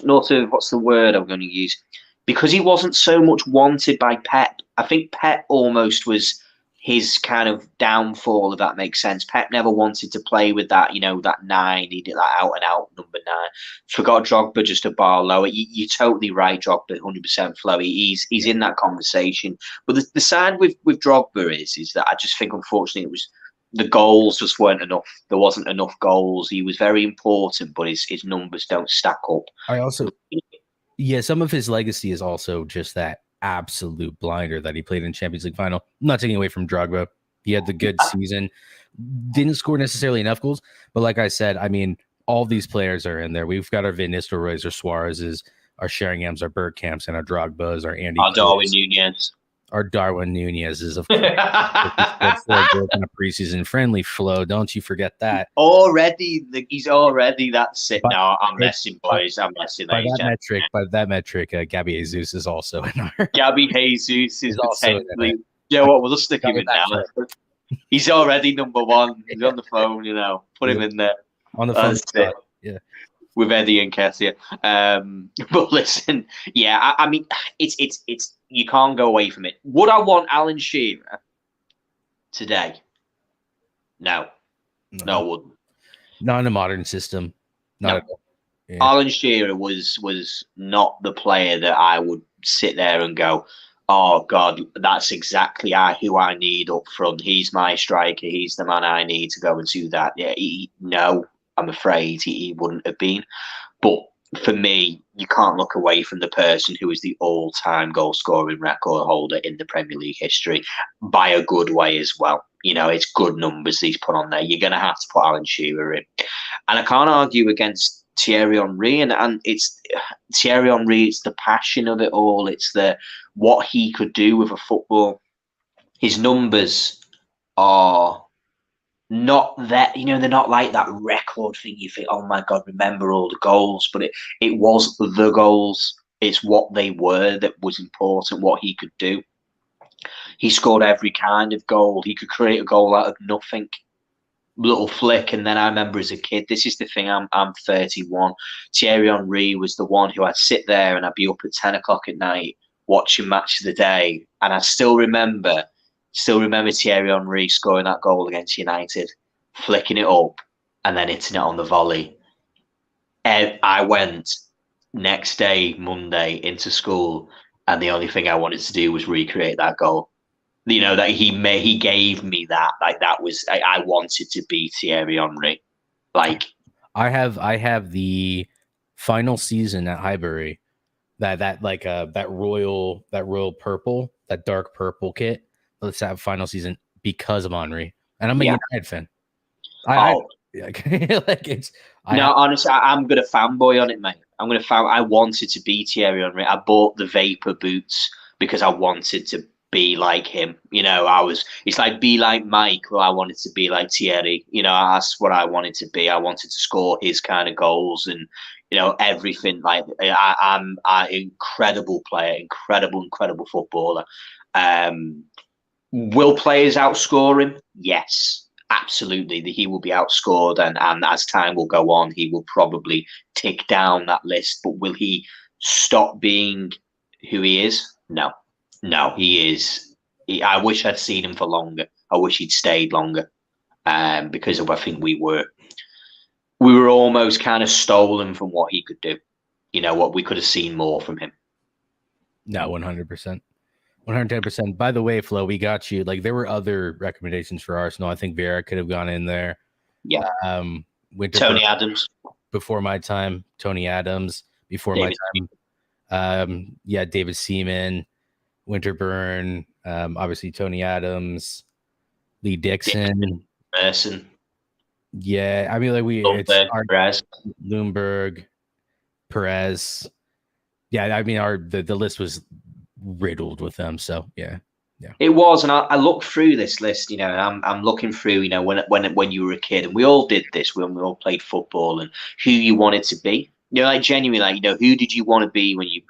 not what's the word I'm going to use, because he wasn't so much wanted by Pep. I think Pep almost was his kind of downfall, if that makes sense. Pep never wanted to play with that, that 9. He did that out and out number 9. Forgot Drogba just a bar lower. You're totally right, Drogba, 100% Flo. He's in that conversation. But the side with Drogba is that I just think, unfortunately, it was the goals just weren't enough. There wasn't enough goals. He was very important, but his numbers don't stack up. Some of his legacy is also just that absolute blinder that he played in Champions League final. I'm not taking away from Drogba. He had the good season. Didn't score necessarily enough goals, but like I said, I mean, all these players are in there. We've got our Van Nistelrooys, our Suarez's, our Sheringhams, our Bergkamps, and our Drogbas, our Andy Our Darwin Carroll's, Nunez. our Darwin Nunez is, of course, he scored 4 goals in a preseason friendly. Flo, don't you forget that. He's already that's it. No, I'm messing, boys. I'm messing. By that metric, Gabby Jesus is also in our. Gabby Jesus is potentially. Yeah, what? We'll stick him in now. He's already number 1. He's on the phone, Put him in there. On the phone. Yeah. With Eddie and Kessia. But listen, yeah, I mean, it's you can't go away from it. Would I want Alan Shearer today? No, I wouldn't. Not in a modern system. Not at all. Yeah. Alan Shearer was not the player that I would sit there and go, oh God, that's exactly who I need up front. He's my striker. He's the man I need to go and do that. Yeah, no, I'm afraid he wouldn't have been. But for me, you can't look away from the person who is the all-time goal-scoring record holder in the Premier League history by a good way as well. It's good numbers he's put on there. You're going to have to put Alan Shearer in. And I can't argue against Thierry Henry. And it's Thierry Henry, it's the passion of it all. It's what he could do with a football. His numbers are not that, they're not like that record thing. You think, oh my God, remember all the goals. But it was the goals. It's what they were that was important, what he could do. He scored every kind of goal. He could create a goal out of nothing. Little flick. And then I remember as a kid, this is the thing, I'm 31. Thierry Henry was the one who I'd sit there and I'd be up at 10 o'clock at night watching Match of the Day. And I still remember Thierry Henry scoring that goal against United, flicking it up and then hitting it on the volley. And I went next day, Monday, into school, and the only thing I wanted to do was recreate that goal. That he gave me that. Like, that was, I wanted to be Thierry Henry. Like, I have the final season at Highbury, that royal purple, that dark purple kit. Let's have final season because of Henry, and I'm a United fan. Honestly, I'm gonna fanboy on it, mate. I wanted to be Thierry Henry. I bought the Vapor boots because I wanted to be like him. It's like be like Mike. Well, I wanted to be like Thierry. That's what I wanted to be. I wanted to score his kind of goals and everything. Like, I'm an incredible player, incredible footballer. Will players outscore him? Yes, absolutely. He will be outscored, and as time will go on, he will probably tick down that list. But will he stop being who he is? No, he is. I wish I'd seen him for longer. I wish he'd stayed longer, because I think we were almost kind of stolen from what he could do. What we could have seen more from him. No, 100%. 110%. By the way, Flo, we got you. Like, there were other recommendations for Arsenal. I think Vieira could have gone in there. Yeah. Tony Adams. Before my time. Tony Adams. Before my time. David Seaman. Winterburn. Obviously, Tony Adams. Lee Dixon. Merson. Yeah. I mean, like, Perez. Bloomberg. Perez. Yeah. I mean, the list was riddled with them. So yeah. It was, and I looked through this list, and I'm looking through, when you were a kid, and we all did this when we all played football, and who you wanted to be. Like, genuinely, like, who did you want to be when you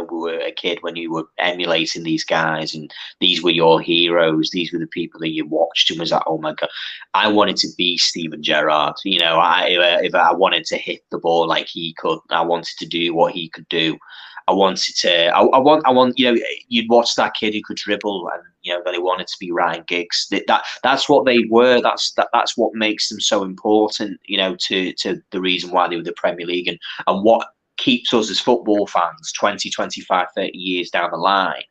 were a kid, when you were emulating these guys, and these were your heroes, these were the people that you watched and was like, oh my God, I wanted to be Steven Gerrard. If I wanted to hit the ball like he could, I wanted to do what he could do. I wanted to. I want. You'd watch that kid who could dribble, and that he wanted to be Ryan Giggs. That's what they were. That's what makes them so important. To the reason why they were the Premier League, and what keeps us as football fans 20, 25, 30 years down the line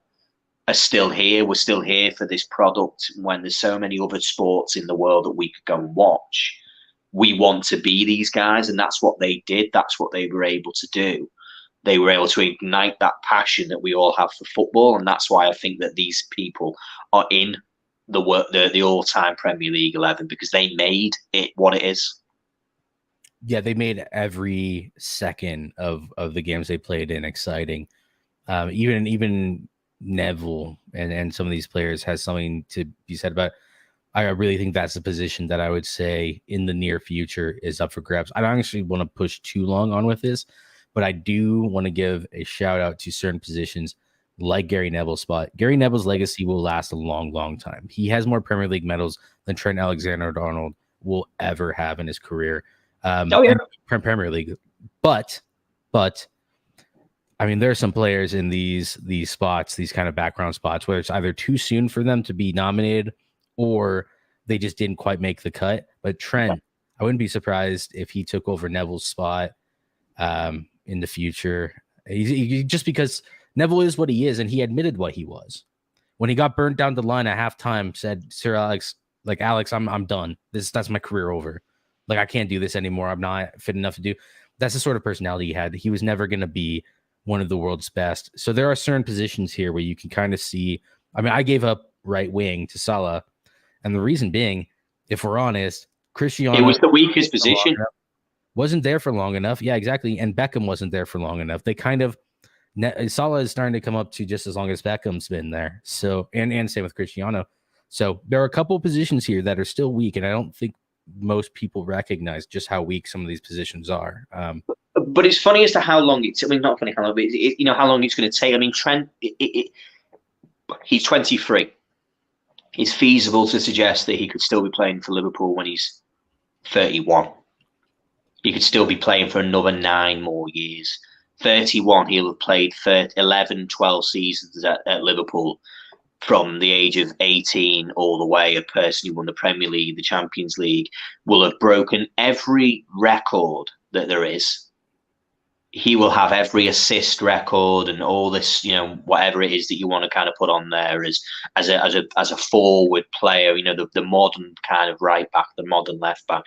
are still here. We're still here for this product when there's so many other sports in the world that we could go and watch. We want to be these guys, and that's what they did. That's what they were able to do. They were able to ignite that passion that we all have for football, and that's why I think that these people are in the all-time Premier League 11, because they made it what it is. Yeah, they made every second of the games they played in exciting. Even Neville and some of these players has something to be said about. I really think that's a position that I would say in the near future is up for grabs. I don't actually want to push too long on with this, but I do want to give a shout out to certain positions like Gary Neville's spot. Gary Neville's legacy will last a long, long time. He has more Premier League medals than Trent Alexander-Arnold will ever have in his career. Premier League. But I mean, there are some players in these spots, these kind of background spots, where it's either too soon for them to be nominated or they just didn't quite make the cut. But Trent, I wouldn't be surprised if he took over Neville's spot in the future. Just because Neville is what he is, and he admitted what he was. When he got burnt down the line at halftime, said, Sir Alex, I'm done. That's my career over. Like, I can't do this anymore. I'm not fit enough to do. That's the sort of personality he had. He was never going to be one of the world's best. So there are certain positions here where you can kind of see. I mean, I gave up right wing to Salah. And the reason being, if we're honest, Cristiano. It was the weakest position. Wasn't there for long enough. Yeah, exactly. And Beckham wasn't there for long enough. They kind of. Salah is starting to come up to just as long as Beckham's been there. So, and same with Cristiano. So there are a couple of positions here that are still weak. And I don't think most people recognize just how weak some of these positions are. But it's funny as to how long it's. I mean, not funny how long, but how long it's going to take. I mean, Trent, he's 23. It's feasible to suggest that he could still be playing for Liverpool when he's 31. He could still be playing for another 9 more years. 31, he'll have played 11, 12 seasons at Liverpool. From the age of 18 all the way, a person who won the Premier League, the Champions League, will have broken every record that there is. He will have every assist record and all this, whatever it is that you want to kind of put on there as a forward player, the modern kind of right back, the modern left back.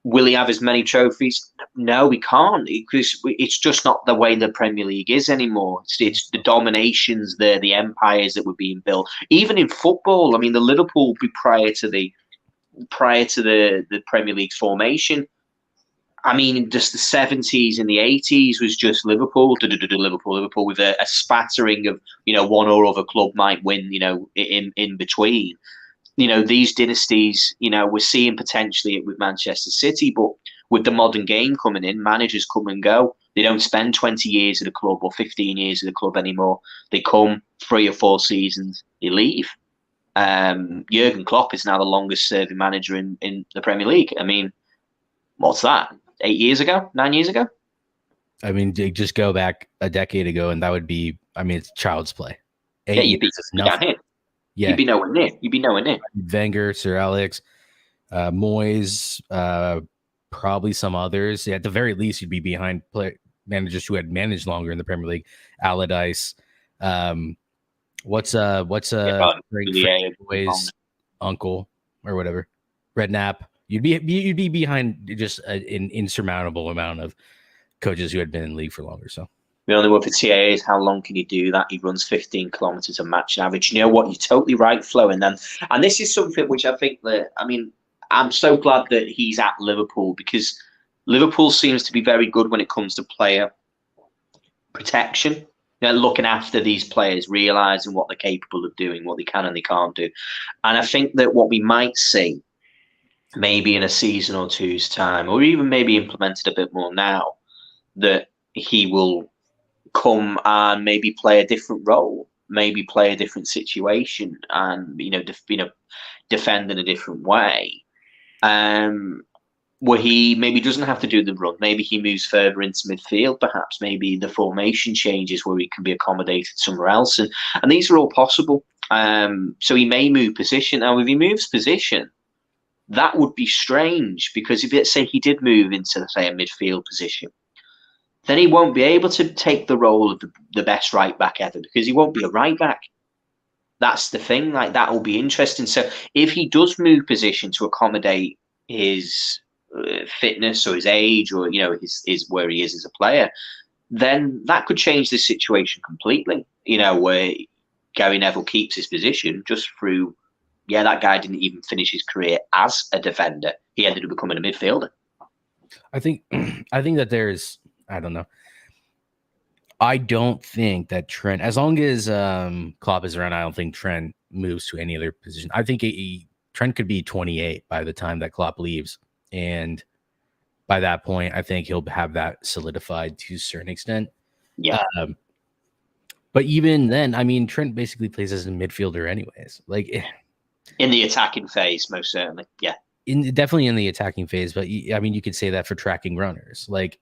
Will he have as many trophies? No, he can't, because it's just not the way the Premier League is anymore. It's the dominations, the empires that were being built. Even in football, I mean, the Liverpool prior to the Premier League's formation, I mean, just the 70s and the 80s was just Liverpool, Liverpool with a spattering of, one or other club might win, in between. These dynasties, we're seeing potentially it with Manchester City, but with the modern game coming in, managers come and go. They don't spend 20 years at a club or 15 years at a club anymore. They come 3 or 4 seasons, they leave. Jurgen Klopp is now the longest serving manager in the Premier League. I mean, what's that? 8 years ago? 9 years ago? I mean, just go back a decade ago, and that would be, it's child's play. You'd be down here. Yeah. You'd be nowhere near. Wenger, Sir Alex, Moyes, probably some others. At the very least, you'd be behind managers who had managed longer in the Premier League. Allardyce. What's Moyes' uncle or whatever? Redknapp. You'd be behind just an insurmountable amount of coaches who had been in the league for longer. So. The only one for TAA is how long can you do that? He runs 15 kilometres a match on average. You know what? You're totally right, Flo. And this is something which I think I'm so glad that he's at Liverpool, because Liverpool seems to be very good when it comes to player protection. Looking after these players, realising what they're capable of doing, what they can and they can't do. And I think that what we might see, maybe in a season or two's time, or even maybe implemented a bit more now, that he will come and maybe play a different role, maybe play a different situation, and defend in a different way. Where he maybe doesn't have to do the run. Maybe he moves further into midfield. Perhaps maybe the formation changes where he can be accommodated somewhere else, and these are all possible. So he may move position. Now, if he moves position, that would be strange, because if let's say he did move into, say, a midfield position, then he won't be able to take the role of the best right back ever, because he won't be a right back. That's the thing. Like, that will be interesting. So if he does move position to accommodate his fitness or his age, or his where he is as a player, then that could change the situation completely. Where Gary Neville keeps his position just through, that guy didn't even finish his career as a defender. He ended up becoming a midfielder. I think that there's, I don't know. I don't think that Trent, as long as Klopp is around, I don't think Trent moves to any other position. I think Trent could be 28 by the time that Klopp leaves. And by that point, I think he'll have that solidified to a certain extent. Yeah. But even then, I mean, Trent basically plays as a midfielder anyways. Like in the attacking phase, most certainly. Yeah. Definitely in the attacking phase. But I mean, you could say that for tracking runners. Like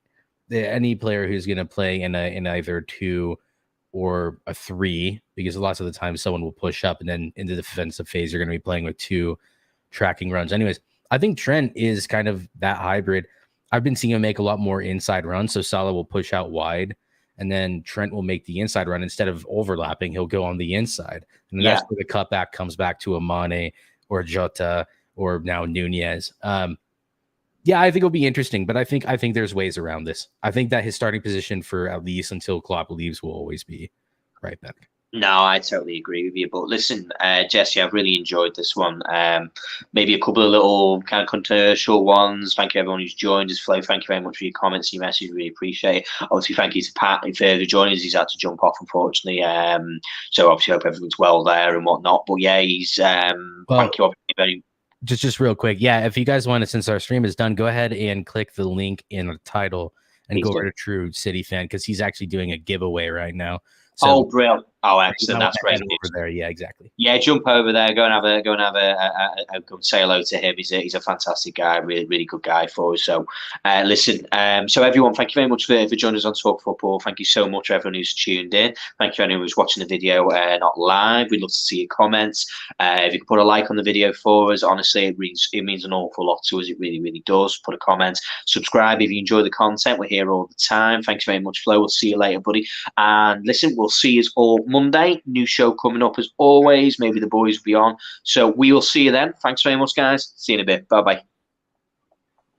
any player who's going to play in either a 2 or a 3, because lots of the time someone will push up and then in the defensive phase, you're going to be playing with 2 tracking runs. Anyways, I think Trent is kind of that hybrid. I've been seeing him make a lot more inside runs. So Salah will push out wide and then Trent will make the inside run. Instead of overlapping, he'll go on the inside. And that's where the cutback comes back to a Mane or Jota or now Nunez. Yeah, I think it'll be interesting, but I think there's ways around this. I think that his starting position for at least until Klopp leaves will always be right back. No, I totally agree with you. But listen, Jesse, I've really enjoyed this one. Maybe a couple of little kind of controversial ones. Thank you everyone who's joined us. Flo, thank you very much for your comments and your message. Really appreciate it. Obviously, thank you to Pat for joining us. He's had to jump off, unfortunately. So obviously, hope everyone's well there and whatnot. But yeah, he's thank you obviously very. Just real quick, yeah. If you guys want to, since our stream is done, go ahead and click the link in the title and go over to True City Fan because he's actually doing a giveaway right now. So, brilliant! Oh, excellent! That's great. Over there, yeah, exactly. Yeah, jump over there. Go and have a say hello to him. He's a fantastic guy, really good guy for us. So, listen. So everyone, thank you very much for joining us on Talk Football. Thank you so much, everyone who's tuned in. Thank you, anyone who's watching the video not live. We'd love to see your comments. If you can put a like on the video for us, honestly, it means an awful lot to us. It really does. Put a comment, subscribe if you enjoy the content. We're here all the time. Thanks very much, Flo. We'll see you later, buddy. And listen, we'll see you all Monday. New show coming up as always. Maybe the boys will be on. So we will see you then. Thanks very much, guys. See you in a bit. Bye-bye.